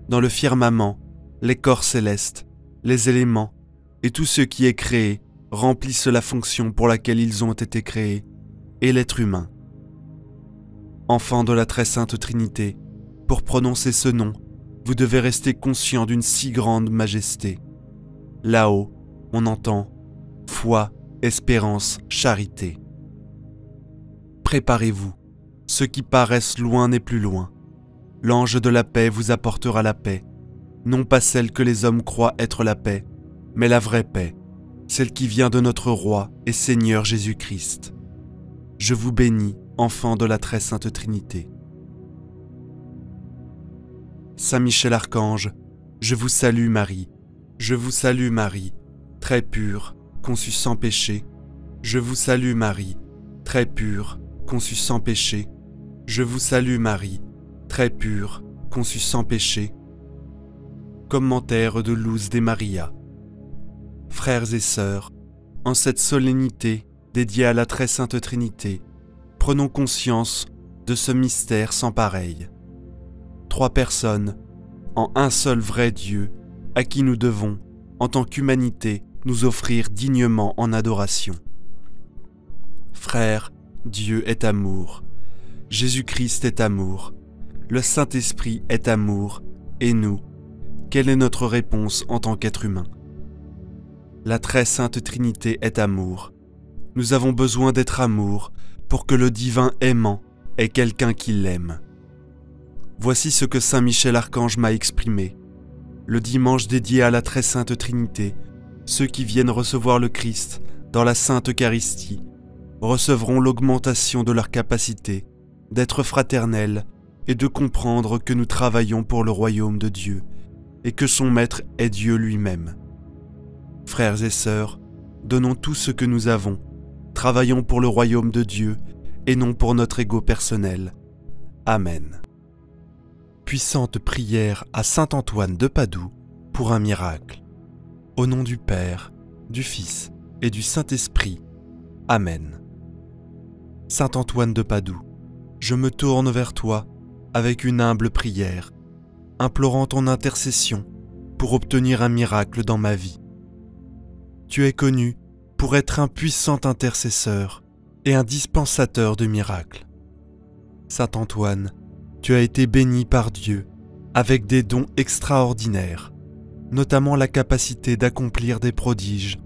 Dans le firmament, les corps célestes, les éléments et tout ce qui est créé remplissent la fonction pour laquelle ils ont été créés, et l'être humain. Enfants de la très sainte Trinité, pour prononcer ce nom, vous devez rester conscient d'une si grande majesté. Là-haut, on entend foi, espérance, charité. Préparez-vous, ceux qui paraissent loin n'est plus loin. L'ange de la paix vous apportera la paix, non pas celle que les hommes croient être la paix, mais la vraie paix, celle qui vient de notre Roi et Seigneur Jésus-Christ. Je vous bénis, enfants de la très sainte Trinité. Saint Michel Archange, je vous salue Marie, je vous salue Marie, très pure, conçue sans péché. Je vous salue Marie, très pure, conçue sans péché. Je vous salue Marie, très pure, conçue sans péché. Commentaire de Luz de Maria. Frères et sœurs, en cette solennité dédiée à la très sainte Trinité, prenons conscience de ce mystère sans pareil. Trois personnes, en un seul vrai Dieu, à qui nous devons, en tant qu'humanité, nous offrir dignement en adoration. Frères, Dieu est amour, Jésus-Christ est amour, le Saint-Esprit est amour, et nous, quelle est notre réponse en tant qu'être humain? La très sainte Trinité est amour. Nous avons besoin d'être amour pour que le divin aimant ait quelqu'un qui l'aime. Voici ce que Saint Michel Archange m'a exprimé. Le dimanche dédié à la très sainte Trinité, ceux qui viennent recevoir le Christ dans la Sainte Eucharistie recevront l'augmentation de leur capacité d'être fraternels et de comprendre que nous travaillons pour le royaume de Dieu et que son Maître est Dieu lui-même. Frères et sœurs, donnons tout ce que nous avons, travaillons pour le royaume de Dieu et non pour notre ego personnel. Amen. Puissante prière à saint Antoine de Padoue pour un miracle. Au nom du Père, du Fils et du Saint-Esprit. Amen. Saint Antoine de Padoue, je me tourne vers toi avec une humble prière, implorant ton intercession pour obtenir un miracle dans ma vie. Tu es connu pour être un puissant intercesseur et un dispensateur de miracles. Saint Antoine, tu as été béni par Dieu avec des dons extraordinaires, notamment la capacité d'accomplir des prodiges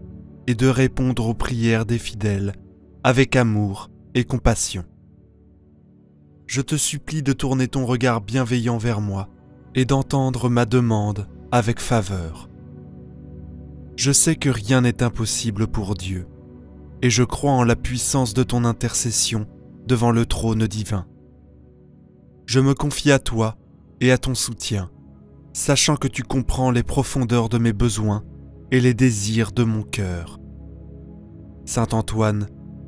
et de répondre aux prières des fidèles avec amour et compassion. Je te supplie de tourner ton regard bienveillant vers moi et d'entendre ma demande avec faveur. Je sais que rien n'est impossible pour Dieu, et je crois en la puissance de ton intercession devant le trône divin. Je me confie à toi et à ton soutien, sachant que tu comprends les profondeurs de mes besoins et les désirs de mon cœur. Saint Antoine,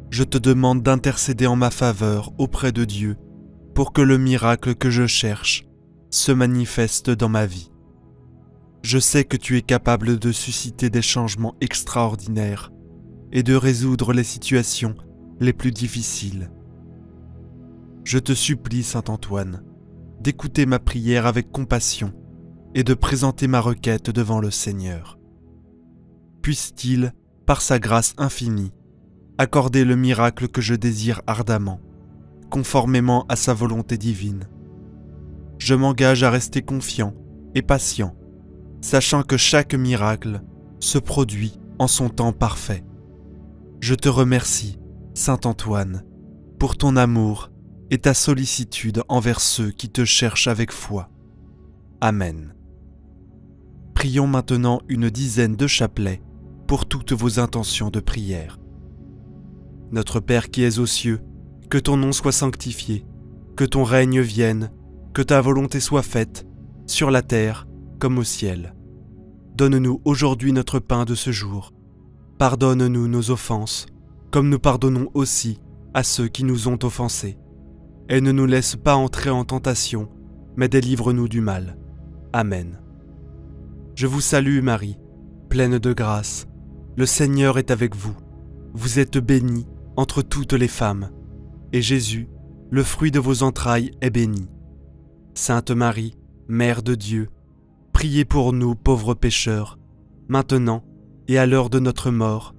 je te demande d'intercéder en ma faveur auprès de Dieu pour que le miracle que je cherche se manifeste dans ma vie. Je sais que tu es capable de susciter des changements extraordinaires et de résoudre les situations les plus difficiles. Je te supplie, Saint Antoine, d'écouter ma prière avec compassion et de présenter ma requête devant le Seigneur. Puisse-t-il, par sa grâce infinie, accorder le miracle que je désire ardemment, conformément à sa volonté divine. Je m'engage à rester confiant et patient, sachant que chaque miracle se produit en son temps parfait. Je te remercie, Saint Antoine, pour ton amour et ta sollicitude envers ceux qui te cherchent avec foi. Amen. Prions maintenant une dizaine de chapelets pour toutes vos intentions de prière. Notre Père qui es aux cieux, que ton nom soit sanctifié, que ton règne vienne, que ta volonté soit faite, sur la terre comme au ciel. Donne-nous aujourd'hui notre pain de ce jour. Pardonne-nous nos offenses, comme nous pardonnons aussi à ceux qui nous ont offensés. Et ne nous laisse pas entrer en tentation, mais délivre-nous du mal. Amen. Je vous salue Marie, pleine de grâce. Le Seigneur est avec vous. Vous êtes bénie entre toutes les femmes, et Jésus, le fruit de vos entrailles, est béni. Sainte Marie, Mère de Dieu, priez pour nous pauvres pécheurs, maintenant et à l'heure de notre mort.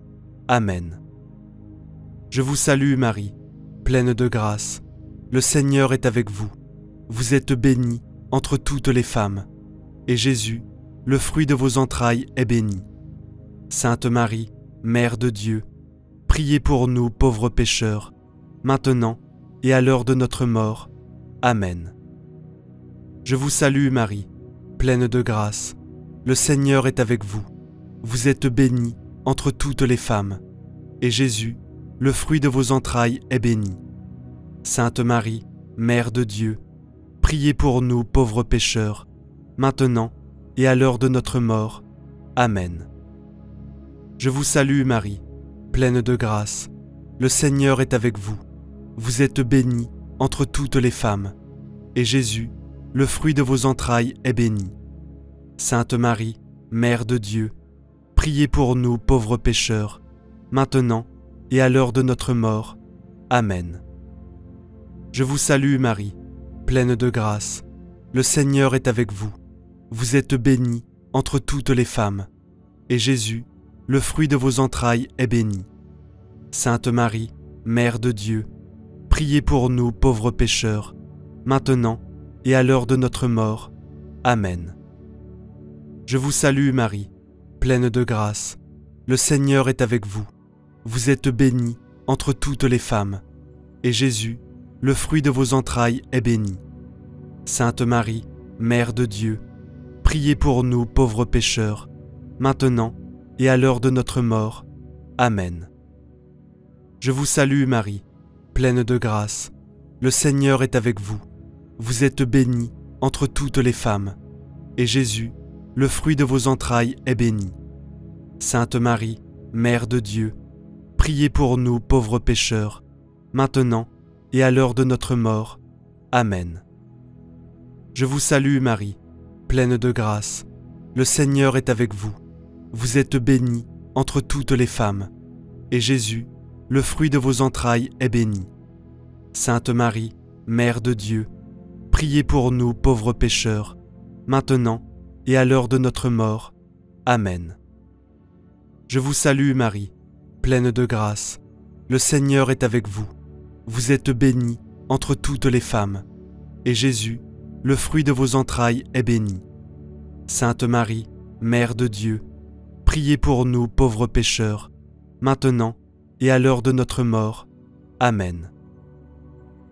Amen. Je vous salue Marie, pleine de grâce. Le Seigneur est avec vous. Vous êtes bénie entre toutes les femmes, et Jésus, le fruit de vos entrailles, est béni. Sainte Marie, Mère de Dieu, priez pour nous pauvres pécheurs, maintenant et à l'heure de notre mort. Amen. Je vous salue Marie, pleine de grâce. Le Seigneur est avec vous. Vous êtes bénie entre toutes les femmes, et Jésus, le fruit de vos entrailles, est béni. Sainte Marie, Mère de Dieu, priez pour nous pauvres pécheurs, maintenant et à l'heure de notre mort. Amen. Je vous salue Marie, pleine de grâce. Le Seigneur est avec vous. Vous êtes bénie entre toutes les femmes, et Jésus, le fruit de vos entrailles, est béni. Sainte Marie, Mère de Dieu, priez pour nous pauvres pécheurs, maintenant et à l'heure de notre mort. Amen. Je vous salue Marie, pleine de grâce. Le Seigneur est avec vous. Vous êtes bénie entre toutes les femmes, et Jésus, le fruit de vos entrailles, est béni. Sainte Marie, Mère de Dieu, priez pour nous pauvres pécheurs, maintenant et à l'heure de notre mort. Amen. Je vous salue Marie, pleine de grâce. Le Seigneur est avec vous. Vous êtes bénie entre toutes les femmes, et Jésus, le fruit de vos entrailles, est béni. Sainte Marie, Mère de Dieu, priez pour nous pauvres pécheurs, maintenant et à l'heure de notre mort. Amen. Je vous salue Marie, pleine de grâce. Le Seigneur est avec vous. Vous êtes bénie entre toutes les femmes, et Jésus, le fruit de vos entrailles, est béni. Sainte Marie, Mère de Dieu, priez pour nous pauvres pécheurs, maintenant et à l'heure de notre mort. Amen. Je vous salue Marie, pleine de grâce. Le Seigneur est avec vous. Vous êtes bénie entre toutes les femmes, et Jésus, le fruit de vos entrailles, est béni. Sainte Marie, Mère de Dieu, priez pour nous pauvres pécheurs, maintenant et à l'heure de notre mort. Amen. Je vous salue Marie, pleine de grâce. Le Seigneur est avec vous. Vous êtes bénie entre toutes les femmes, et Jésus, le fruit de vos entrailles, est béni. Sainte Marie, Mère de Dieu, priez pour nous pauvres pécheurs, maintenant et à l'heure de notre mort. Amen.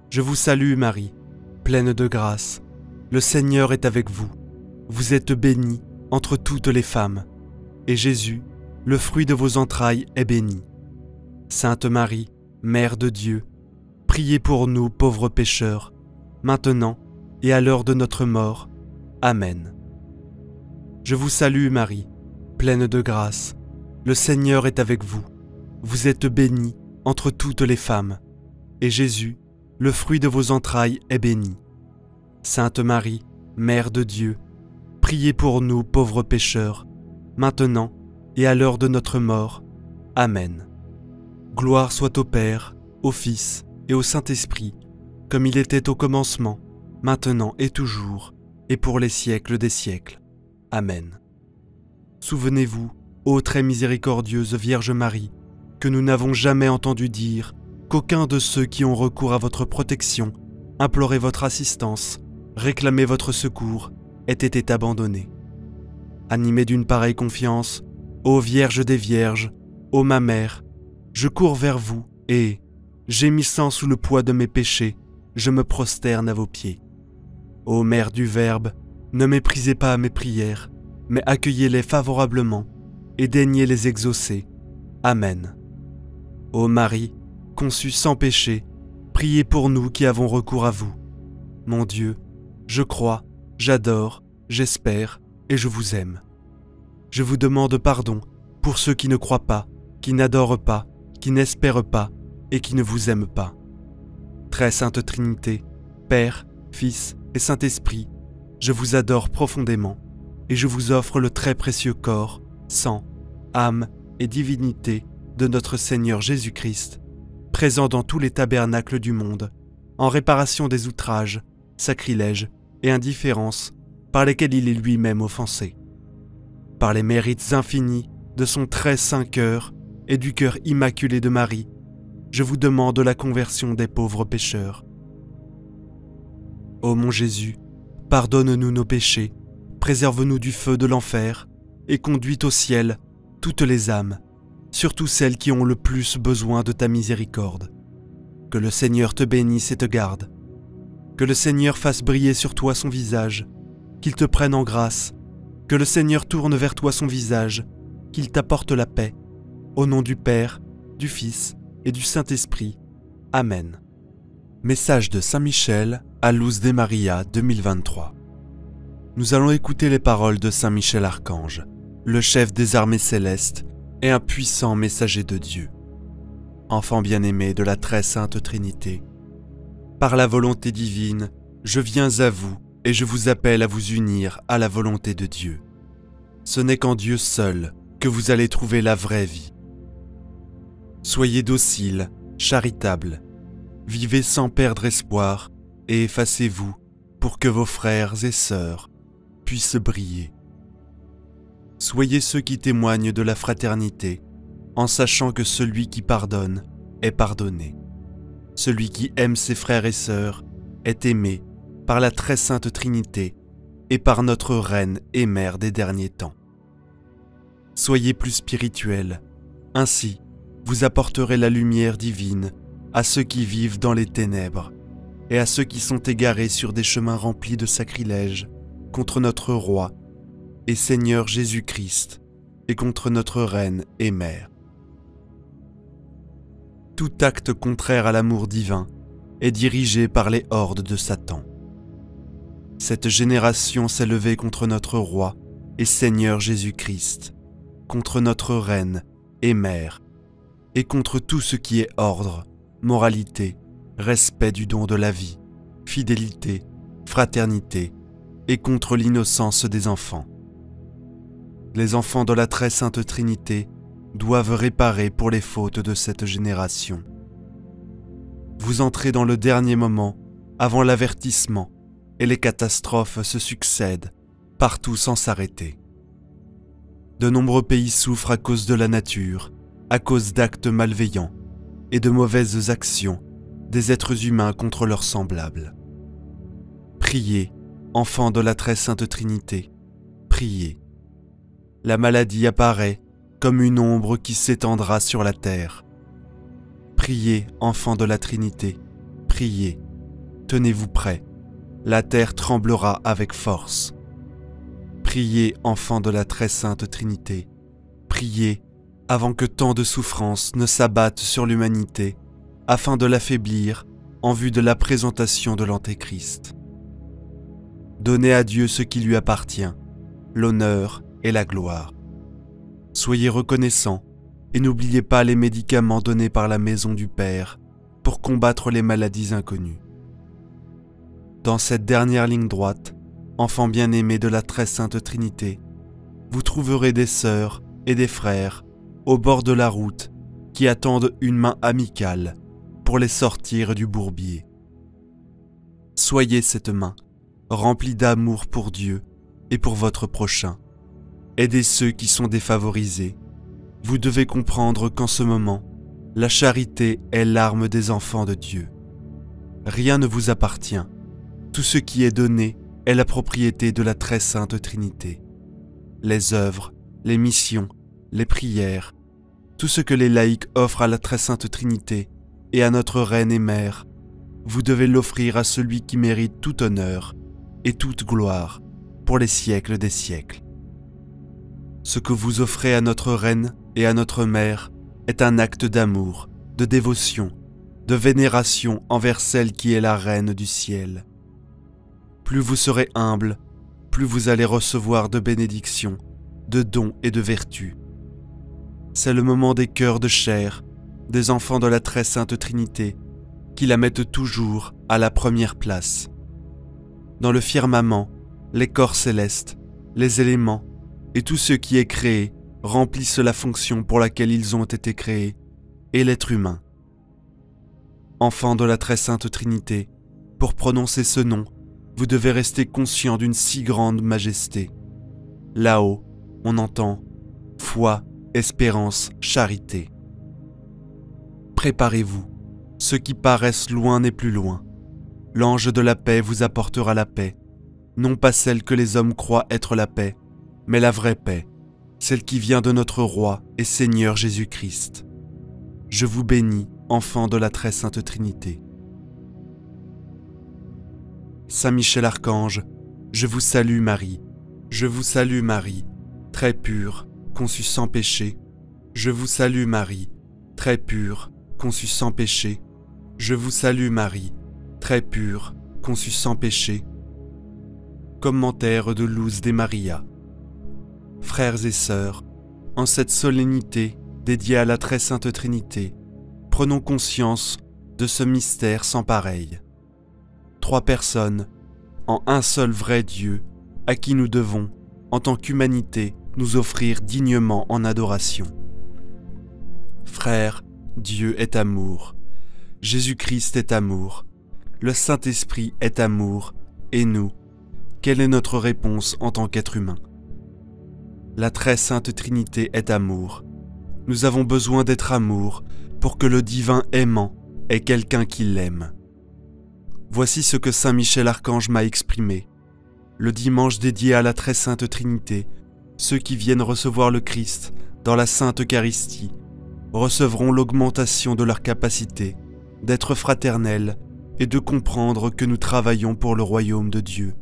Je vous salue Marie, pleine de grâce. Le Seigneur est avec vous. Vous êtes bénie entre toutes les femmes, et Jésus, le fruit de vos entrailles est béni. Sainte Marie, Mère de Dieu, priez pour nous pauvres pécheurs, maintenant et à l'heure de notre mort. Amen. Je vous salue Marie, pleine de grâce. Le Seigneur est avec vous. Vous êtes bénie entre toutes les femmes, et Jésus, le fruit de vos entrailles, est béni. Sainte Marie, Mère de Dieu, priez pour nous pauvres pécheurs, maintenant et à l'heure de notre mort. Amen. Gloire soit au Père, au Fils et au Saint-Esprit, comme il était au commencement, maintenant et toujours, et pour les siècles des siècles. Amen. Souvenez-vous, ô très miséricordieuse Vierge Marie, que nous n'avons jamais entendu dire qu'aucun de ceux qui ont recours à votre protection, imploré votre assistance, réclamé votre secours, ait été abandonné. Animé d'une pareille confiance, ô Vierge des Vierges, ô ma mère, je cours vers vous et, gémissant sous le poids de mes péchés, je me prosterne à vos pieds. Ô Mère du Verbe, ne méprisez pas mes prières, mais accueillez-les favorablement et daignez les exaucer. Amen. Ô Marie, conçue sans péché, priez pour nous qui avons recours à vous. Mon Dieu, je crois, j'adore, j'espère et je vous aime. Je vous demande pardon pour ceux qui ne croient pas, qui n'adorent pas, qui n'espèrent pas et qui ne vous aiment pas. Très Sainte Trinité, Père, Fils et Saint-Esprit, je vous adore profondément et je vous offre le très précieux corps, sang, âme et divinité de notre Seigneur Jésus-Christ, présent dans tous les tabernacles du monde, en réparation des outrages, sacrilèges et indifférences par lesquels il est lui-même offensé. Par les mérites infinis de son très saint cœur et du cœur immaculé de Marie, je vous demande la conversion des pauvres pécheurs. Ô mon Jésus, pardonne-nous nos péchés, préserve-nous du feu de l'enfer et conduis au ciel toutes les âmes, surtout celles qui ont le plus besoin de ta miséricorde. Que le Seigneur te bénisse et te garde. Que le Seigneur fasse briller sur toi son visage, qu'il te prenne en grâce. Que le Seigneur tourne vers toi son visage, qu'il t'apporte la paix. Au nom du Père, du Fils et du Saint-Esprit. Amen. Message de Saint Michel à Luz de Maria 2023. Nous allons écouter les paroles de Saint Michel Archange, le chef des armées célestes et un puissant messager de Dieu. Enfant bien-aimé de la très sainte Trinité, par la volonté divine, je viens à vous et je vous appelle à vous unir à la volonté de Dieu. Ce n'est qu'en Dieu seul que vous allez trouver la vraie vie. Soyez dociles, charitables, vivez sans perdre espoir et effacez-vous pour que vos frères et sœurs puissent briller. Soyez ceux qui témoignent de la fraternité, en sachant que celui qui pardonne est pardonné. Celui qui aime ses frères et sœurs est aimé par la très sainte Trinité et par notre Reine et Mère des derniers temps. Soyez plus spirituels, ainsi vous apporterez la lumière divine à ceux qui vivent dans les ténèbres et à ceux qui sont égarés sur des chemins remplis de sacrilèges contre notre Roi et Seigneur Jésus-Christ et contre notre Reine et Mère. Tout acte contraire à l'amour divin est dirigé par les hordes de Satan. Cette génération s'est levée contre notre Roi et Seigneur Jésus-Christ, contre notre Reine et Mère, et contre tout ce qui est ordre, moralité, respect du don de la vie, fidélité, fraternité, et contre l'innocence des enfants. Les enfants de la très sainte Trinité doivent réparer pour les fautes de cette génération. Vous entrez dans le dernier moment, avant l'avertissement, et les catastrophes se succèdent, partout sans s'arrêter. De nombreux pays souffrent à cause de la nature, à cause d'actes malveillants et de mauvaises actions des êtres humains contre leurs semblables. Priez, enfants de la très sainte Trinité, priez. La maladie apparaît comme une ombre qui s'étendra sur la terre. Priez, enfants de la Trinité, priez. Tenez-vous prêts, la terre tremblera avec force. Priez, enfants de la très sainte Trinité, priez avant que tant de souffrances ne s'abattent sur l'humanité, afin de l'affaiblir en vue de la présentation de l'Antéchrist. Donnez à Dieu ce qui lui appartient, l'honneur et la gloire. Soyez reconnaissants et n'oubliez pas les médicaments donnés par la maison du Père pour combattre les maladies inconnues. Dans cette dernière ligne droite, enfants bien-aimés de la très sainte Trinité, vous trouverez des sœurs et des frères au bord de la route qui attendent une main amicale pour les sortir du bourbier. Soyez cette main, remplie d'amour pour Dieu et pour votre prochain. Aidez ceux qui sont défavorisés. Vous devez comprendre qu'en ce moment, la charité est l'arme des enfants de Dieu. Rien ne vous appartient. Tout ce qui est donné est la propriété de la très sainte Trinité. Les œuvres, les missions, les prières, tout ce que les laïcs offrent à la très sainte Trinité et à notre Reine et Mère, vous devez l'offrir à celui qui mérite tout honneur et toute gloire pour les siècles des siècles. Ce que vous offrez à notre Reine et à notre Mère est un acte d'amour, de dévotion, de vénération envers celle qui est la Reine du ciel. Plus vous serez humble, plus vous allez recevoir de bénédictions, de dons et de vertus. C'est le moment des cœurs de chair, des enfants de la très sainte Trinité, qui la mettent toujours à la première place. Dans le firmament, les corps célestes, les éléments et tout ce qui est créé remplissent la fonction pour laquelle ils ont été créés, et l'être humain. Enfants de la très sainte Trinité, pour prononcer ce nom, vous devez rester conscient d'une si grande majesté. Là-haut, on entend foi, espérance, charité. Préparez-vous, ceux qui paraissent loin n'est plus loin. L'ange de la paix vous apportera la paix, non pas celle que les hommes croient être la paix, mais la vraie paix, celle qui vient de notre Roi et Seigneur Jésus-Christ. Je vous bénis, enfants de la très sainte Trinité. Saint Michel Archange, je vous salue Marie. Je vous salue Marie, très pure, conçue sans péché. Je vous salue Marie, très pure, conçue sans péché. Je vous salue Marie, très pure, conçue sans péché. Commentaire de Luz de Maria. Frères et sœurs, en cette solennité dédiée à la très sainte Trinité, prenons conscience de ce mystère sans pareil. 3 personnes, en un seul vrai Dieu, à qui nous devons, en tant qu'humanité, nous offrir dignement en adoration. Frères, Dieu est amour, Jésus-Christ est amour, le Saint-Esprit est amour, et nous, quelle est notre réponse en tant qu'être humain? La très sainte Trinité est amour. Nous avons besoin d'être amour pour que le divin aimant ait quelqu'un qui l'aime. Voici ce que Saint Michel Archange m'a exprimé. Le dimanche dédié à la très sainte Trinité, ceux qui viennent recevoir le Christ dans la Sainte Eucharistie recevront l'augmentation de leur capacité d'être fraternels et de comprendre que nous travaillons pour le royaume de Dieu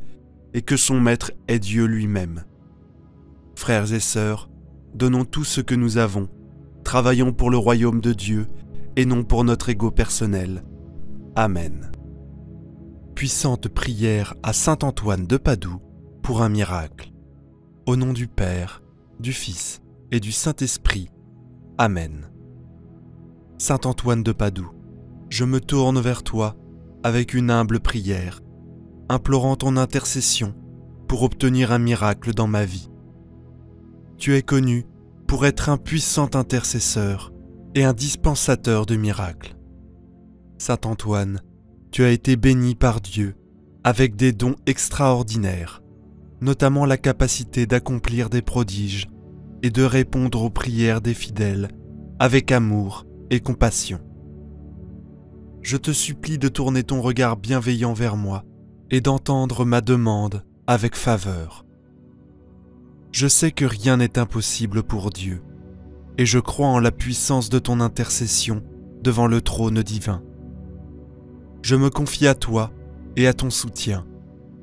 et que son Maître est Dieu lui-même. Frères et sœurs, donnons tout ce que nous avons, travaillons pour le royaume de Dieu et non pour notre ego personnel. Amen. Puissante prière à saint Antoine de Padoue pour un miracle. Au nom du Père, du Fils et du Saint-Esprit. Amen. Saint Antoine de Padoue, je me tourne vers toi avec une humble prière, implorant ton intercession pour obtenir un miracle dans ma vie. Tu es connu pour être un puissant intercesseur et un dispensateur de miracles. Saint Antoine, tu as été béni par Dieu avec des dons extraordinaires, notamment la capacité d'accomplir des prodiges et de répondre aux prières des fidèles avec amour et compassion. Je te supplie de tourner ton regard bienveillant vers moi et d'entendre ma demande avec faveur. Je sais que rien n'est impossible pour Dieu, et je crois en la puissance de ton intercession devant le trône divin. Je me confie à toi et à ton soutien,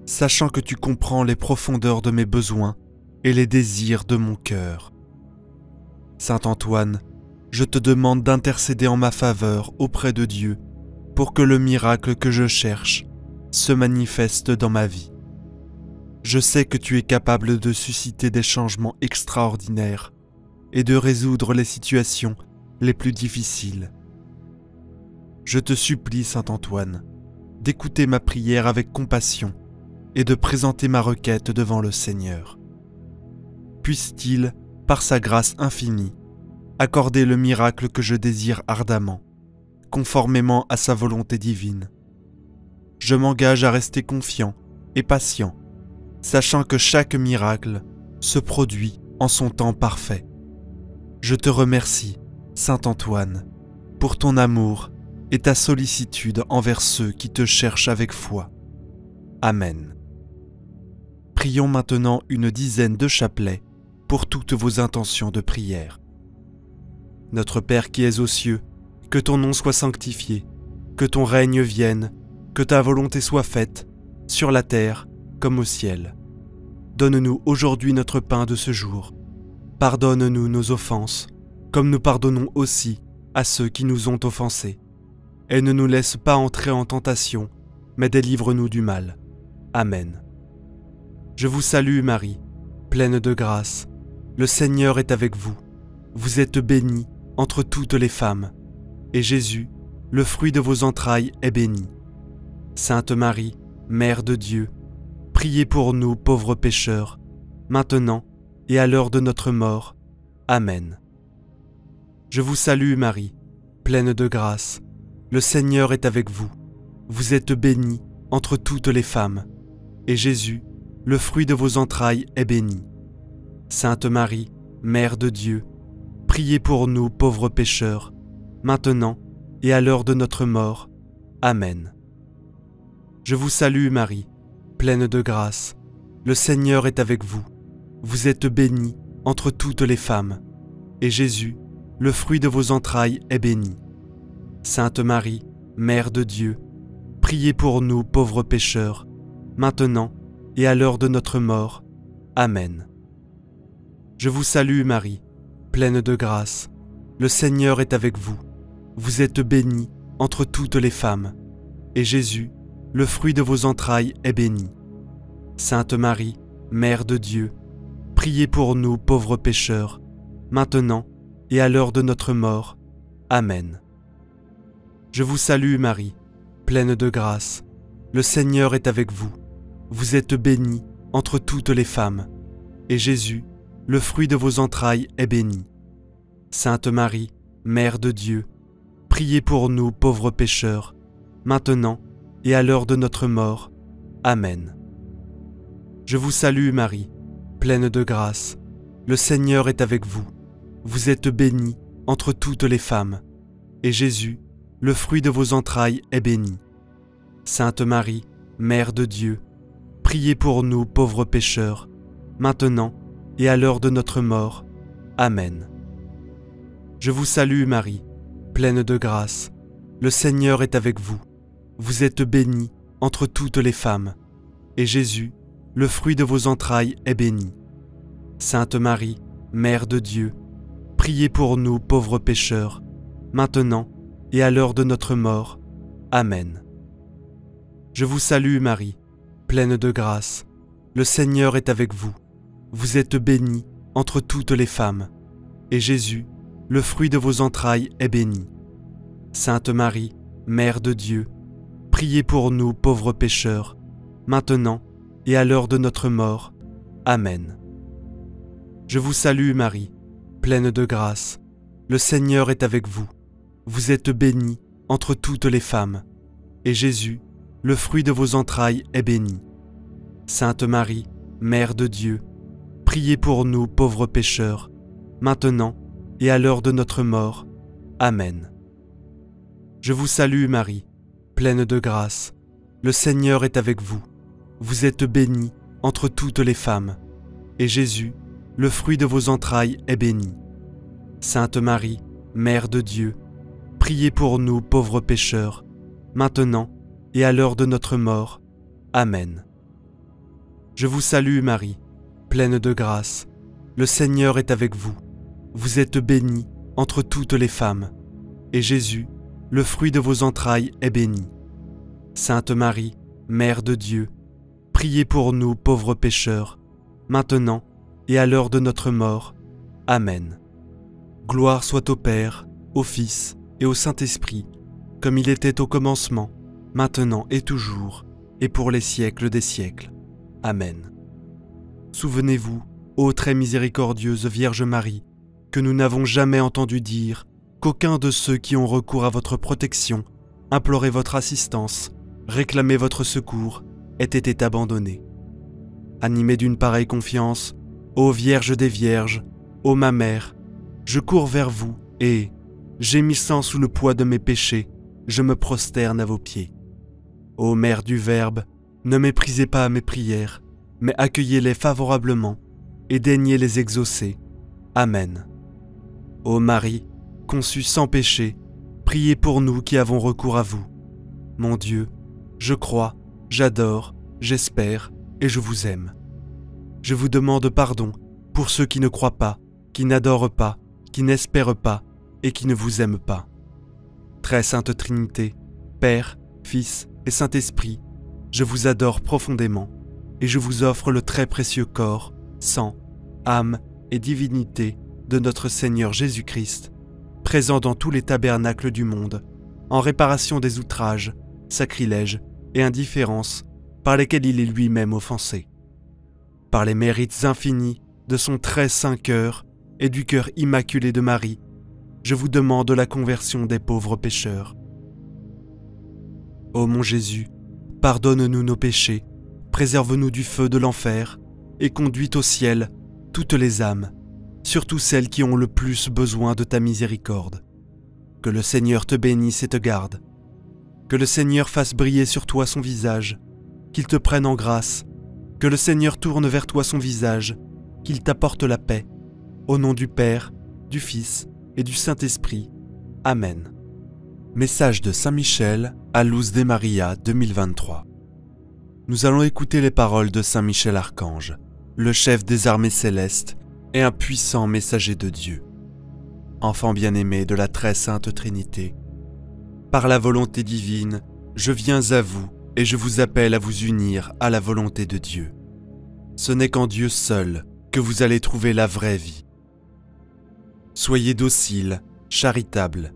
sachant que tu comprends les profondeurs de mes besoins et les désirs de mon cœur. Saint Antoine, je te demande d'intercéder en ma faveur auprès de Dieu pour que le miracle que je cherche se manifeste dans ma vie. Je sais que tu es capable de susciter des changements extraordinaires et de résoudre les situations les plus difficiles. Je te supplie, Saint Antoine, d'écouter ma prière avec compassion et de présenter ma requête devant le Seigneur. Puisse-t-il, par sa grâce infinie, accorder le miracle que je désire ardemment, conformément à sa volonté divine. Je m'engage à rester confiant et patient, sachant que chaque miracle se produit en son temps parfait. Je te remercie, Saint Antoine, pour ton amour et ta sollicitude envers ceux qui te cherchent avec foi. Amen. Prions maintenant une dizaine de chapelets pour toutes vos intentions de prière. Notre Père qui es aux cieux, que ton nom soit sanctifié, que ton règne vienne, que ta volonté soit faite, sur la terre comme au ciel. Donne-nous aujourd'hui notre pain de ce jour. Pardonne-nous nos offenses, comme nous pardonnons aussi à ceux qui nous ont offensés. Et ne nous laisse pas entrer en tentation, mais délivre-nous du mal. Amen. Je vous salue Marie, pleine de grâce. Le Seigneur est avec vous. Vous êtes bénie entre toutes les femmes, et Jésus, le fruit de vos entrailles, est béni. Sainte Marie, Mère de Dieu, priez pour nous pauvres pécheurs, maintenant et à l'heure de notre mort. Amen. Je vous salue Marie, pleine de grâce. Le Seigneur est avec vous. Vous êtes bénie entre toutes les femmes, et Jésus, le fruit de vos entrailles, est béni. Sainte Marie, Mère de Dieu, priez pour nous pauvres pécheurs, maintenant et à l'heure de notre mort. Amen. Je vous salue Marie, pleine de grâce. Le Seigneur est avec vous. Vous êtes bénie entre toutes les femmes, et Jésus, le fruit de vos entrailles, est béni. Sainte Marie, Mère de Dieu, priez pour nous pauvres pécheurs, maintenant et à l'heure de notre mort. Amen. Je vous salue Marie, pleine de grâce. Le Seigneur est avec vous. Vous êtes bénie entre toutes les femmes, et Jésus, le fruit de vos entrailles, est béni. Sainte Marie, Mère de Dieu, priez pour nous pauvres pécheurs, maintenant et à l'heure de notre mort. Amen. Je vous salue Marie, pleine de grâce. Le Seigneur est avec vous. Vous êtes bénie entre toutes les femmes, et Jésus, le fruit de vos entrailles, est béni. Sainte Marie, Mère de Dieu, priez pour nous pauvres pécheurs, maintenant et à l'heure de notre mort. Amen. Je vous salue Marie, pleine de grâce. Le Seigneur est avec vous. Vous êtes bénie entre toutes les femmes, et Jésus, le fruit de vos entrailles, est béni. Sainte Marie, Mère de Dieu, priez pour nous pauvres pécheurs, maintenant et à l'heure de notre mort. Amen. Je vous salue Marie, pleine de grâce. Le Seigneur est avec vous. Vous êtes bénie entre toutes les femmes, et Jésus, le fruit de vos entrailles, est béni. Sainte Marie, Mère de Dieu, priez pour nous pauvres pécheurs, maintenant et à l'heure de notre mort. Amen. Je vous salue Marie, pleine de grâce. Le Seigneur est avec vous. Vous êtes bénie entre toutes les femmes, et Jésus, le fruit de vos entrailles, est béni. Sainte Marie, Mère de Dieu, priez pour nous pauvres pécheurs, maintenant et à l'heure de notre mort. Amen. Je vous salue Marie, pleine de grâce. Le Seigneur est avec vous. Vous êtes bénie entre toutes les femmes, et Jésus, le fruit de vos entrailles, est béni. Sainte Marie, Mère de Dieu, priez pour nous pauvres pécheurs, maintenant et à l'heure de notre mort. Amen. Je vous salue Marie, pleine de grâce. Le Seigneur est avec vous. Vous êtes bénie entre toutes les femmes, et Jésus, le fruit de vos entrailles, est béni. Sainte Marie, Mère de Dieu, priez pour nous pauvres pécheurs, maintenant et à l'heure de notre mort. Amen. Je vous salue Marie, pleine de grâce. Le Seigneur est avec vous. vous êtes bénie entre toutes les femmes, et Jésus, le fruit de vos entrailles, est béni. Sainte Marie, Mère de Dieu, priez pour nous pauvres pécheurs, maintenant et à l'heure de notre mort. Amen. Gloire soit au Père, au Fils et au Saint-Esprit, comme il était au commencement, maintenant et toujours, et pour les siècles des siècles. Amen. Souvenez-vous, ô très miséricordieuse Vierge Marie, que nous n'avons jamais entendu dire qu'aucun de ceux qui ont recours à votre protection, imploré votre assistance, réclamé votre secours, ait été abandonné. Animé d'une pareille confiance, ô Vierge des Vierges, ô ma Mère, je cours vers vous et, gémissant sous le poids de mes péchés, je me prosterne à vos pieds. Ô Mère du Verbe, ne méprisez pas mes prières, mais accueillez-les favorablement et daignez les exaucer. Amen. Ô Marie, conçue sans péché, priez pour nous qui avons recours à vous. Mon Dieu, je crois, j'adore, j'espère et je vous aime. Je vous demande pardon pour ceux qui ne croient pas, qui n'adorent pas, qui n'espèrent pas et qui ne vous aiment pas. Très Sainte Trinité, Père, Fils et Saint-Esprit, je vous adore profondément et je vous offre le très précieux corps, sang, âme et divinité de notre Seigneur Jésus-Christ, présent dans tous les tabernacles du monde, en réparation des outrages, sacrilèges et indifférences par lesquels il est lui-même offensé. Par les mérites infinis de son très saint cœur et du cœur immaculé de Marie, je vous demande la conversion des pauvres pécheurs. Ô mon Jésus, pardonne-nous nos péchés, préserve-nous du feu de l'enfer et conduis au ciel toutes les âmes, surtout celles qui ont le plus besoin de ta miséricorde. Que le Seigneur te bénisse et te garde. Que le Seigneur fasse briller sur toi son visage, qu'il te prenne en grâce. Que le Seigneur tourne vers toi son visage, qu'il t'apporte la paix. Au nom du Père, du Fils et du Saint-Esprit. Amen. Message de Saint Michel à Luz de Maria 2023. Nous allons écouter les paroles de Saint Michel Archange, le chef des armées célestes et un puissant messager de Dieu. Enfant bien-aimé de la très sainte Trinité, par la volonté divine, je viens à vous et je vous appelle à vous unir à la volonté de Dieu. Ce n'est qu'en Dieu seul que vous allez trouver la vraie vie. Soyez dociles, charitables,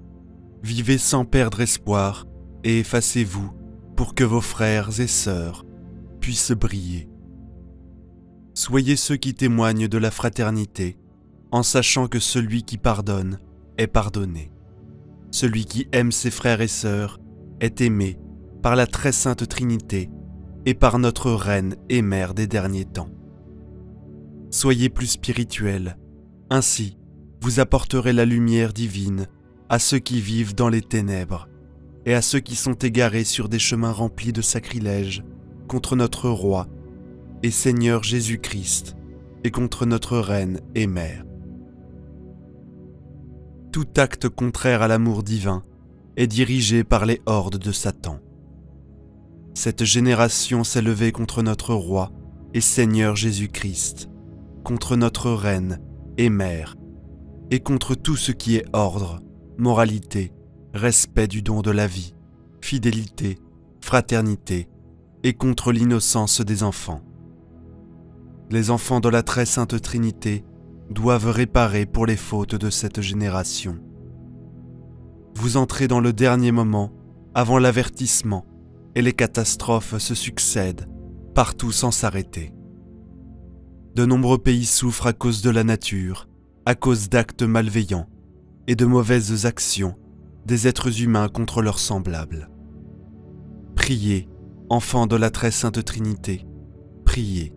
vivez sans perdre espoir et effacez-vous pour que vos frères et sœurs puissent briller. Soyez ceux qui témoignent de la fraternité, en sachant que celui qui pardonne est pardonné. Celui qui aime ses frères et sœurs est aimé par la très sainte Trinité et par notre Reine et Mère des derniers temps. Soyez plus spirituels, ainsi vous apporterez la lumière divine à ceux qui vivent dans les ténèbres et à ceux qui sont égarés sur des chemins remplis de sacrilèges contre notre Roi et Seigneur Jésus-Christ et contre notre Reine et Mère. Tout acte contraire à l'amour divin est dirigé par les hordes de Satan. Cette génération s'est levée contre notre Roi et Seigneur Jésus-Christ, contre notre Reine et Mère, et contre tout ce qui est ordre, moralité, respect du don de la vie, fidélité, fraternité, et contre l'innocence des enfants. Les enfants de la très sainte Trinité doivent réparer pour les fautes de cette génération. Vous entrez dans le dernier moment, avant l'avertissement, et les catastrophes se succèdent, partout sans s'arrêter. De nombreux pays souffrent à cause de la nature, à cause d'actes malveillants et de mauvaises actions des êtres humains contre leurs semblables. Priez, enfants de la très sainte Trinité, priez.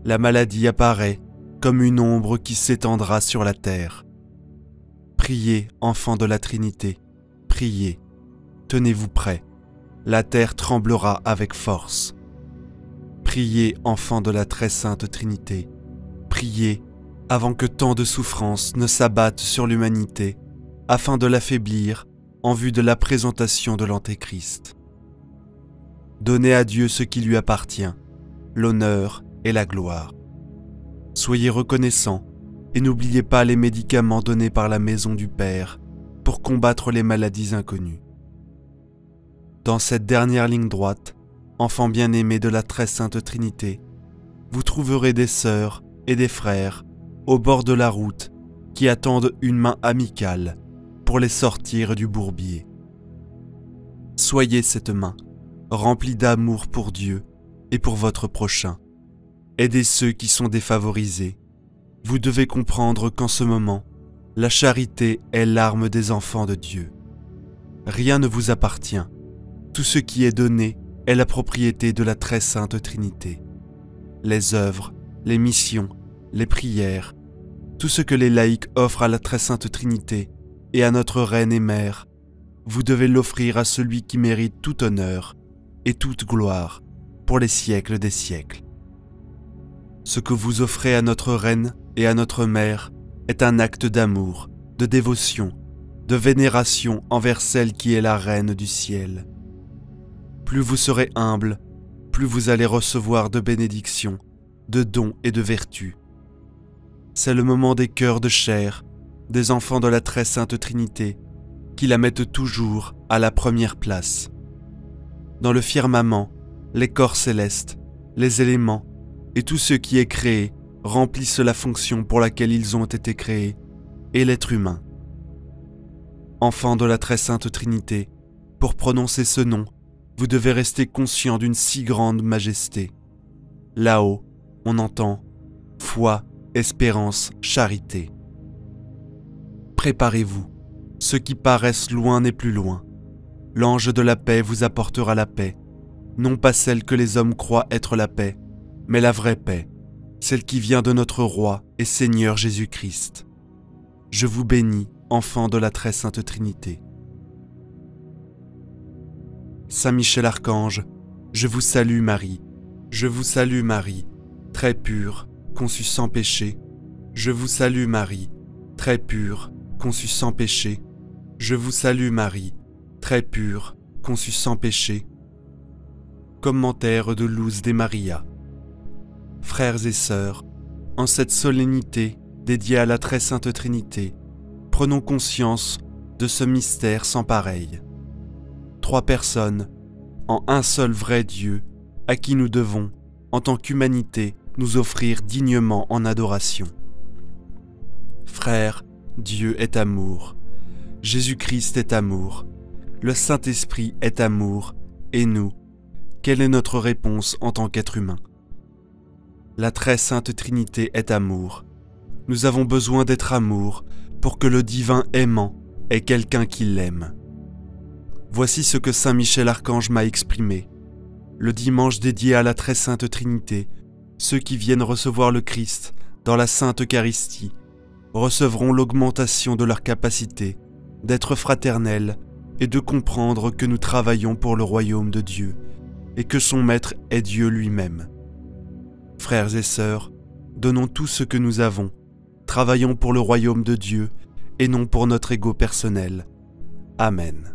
La maladie apparaît comme une ombre qui s'étendra sur la terre. Priez, enfants de la Trinité, priez. Tenez-vous prêts, la terre tremblera avec force. Priez, enfants de la très sainte Trinité, priez avant que tant de souffrances ne s'abattent sur l'humanité, afin de l'affaiblir en vue de la présentation de l'Antéchrist. Donnez à Dieu ce qui lui appartient, l'honneur et la gloire. Soyez reconnaissants et n'oubliez pas les médicaments donnés par la maison du Père pour combattre les maladies inconnues. Dans cette dernière ligne droite, enfants bien-aimés de la très sainte Trinité, vous trouverez des sœurs et des frères au bord de la route qui attendent une main amicale pour les sortir du bourbier. Soyez cette main, remplie d'amour pour Dieu et pour votre prochain. Aidez ceux qui sont défavorisés. Vous devez comprendre qu'en ce moment, la charité est l'arme des enfants de Dieu. Rien ne vous appartient. Tout ce qui est donné est la propriété de la très sainte Trinité. Les œuvres, les missions, les prières, tout ce que les laïcs offrent à la très sainte Trinité et à notre Reine et Mère, vous devez l'offrir à celui qui mérite tout honneur et toute gloire pour les siècles des siècles. Ce que vous offrez à notre Reine et à notre Mère est un acte d'amour, de dévotion, de vénération envers celle qui est la Reine du ciel. Plus vous serez humble, plus vous allez recevoir de bénédictions, de dons et de vertus. C'est le moment des cœurs de chair, des enfants de la très sainte Trinité, qui la mettent toujours à la première place. Dans le firmament, les corps célestes, les éléments et tout ce qui est créé remplissent la fonction pour laquelle ils ont été créés, et l'être humain. Enfants de la très sainte Trinité, pour prononcer ce nom, vous devez rester conscient d'une si grande majesté. Là-haut, on entend foi, espérance, charité. Préparez-vous, ceux qui paraissent loin n'est plus loin. L'ange de la paix vous apportera la paix, non pas celle que les hommes croient être la paix, mais la vraie paix, celle qui vient de notre Roi et Seigneur Jésus-Christ. Je vous bénis, enfants de la très sainte Trinité. Saint Michel Archange, je vous salue Marie. Je vous salue Marie, très pure, conçue sans péché. Je vous salue Marie, très pure, conçue sans péché. Je vous salue Marie, très pure, conçue sans péché. Commentaire de Luz de Maria. Frères et sœurs, en cette solennité dédiée à la très sainte Trinité, prenons conscience de ce mystère sans pareil. 3 personnes, en un seul vrai Dieu, à qui nous devons, en tant qu'humanité, nous offrir dignement en adoration. Frères, Dieu est amour, Jésus-Christ est amour, le Saint-Esprit est amour, et nous, quelle est notre réponse en tant qu'être humain? La très sainte Trinité est amour. Nous avons besoin d'être amour pour que le divin aimant ait quelqu'un qui l'aime. Voici ce que Saint Michel Archange m'a exprimé. Le dimanche dédié à la très sainte Trinité, ceux qui viennent recevoir le Christ dans la Sainte Eucharistie recevront l'augmentation de leur capacité d'être fraternels et de comprendre que nous travaillons pour le royaume de Dieu et que son Maître est Dieu lui-même. Frères et sœurs, donnons tout ce que nous avons, travaillons pour le royaume de Dieu et non pour notre ego personnel. Amen.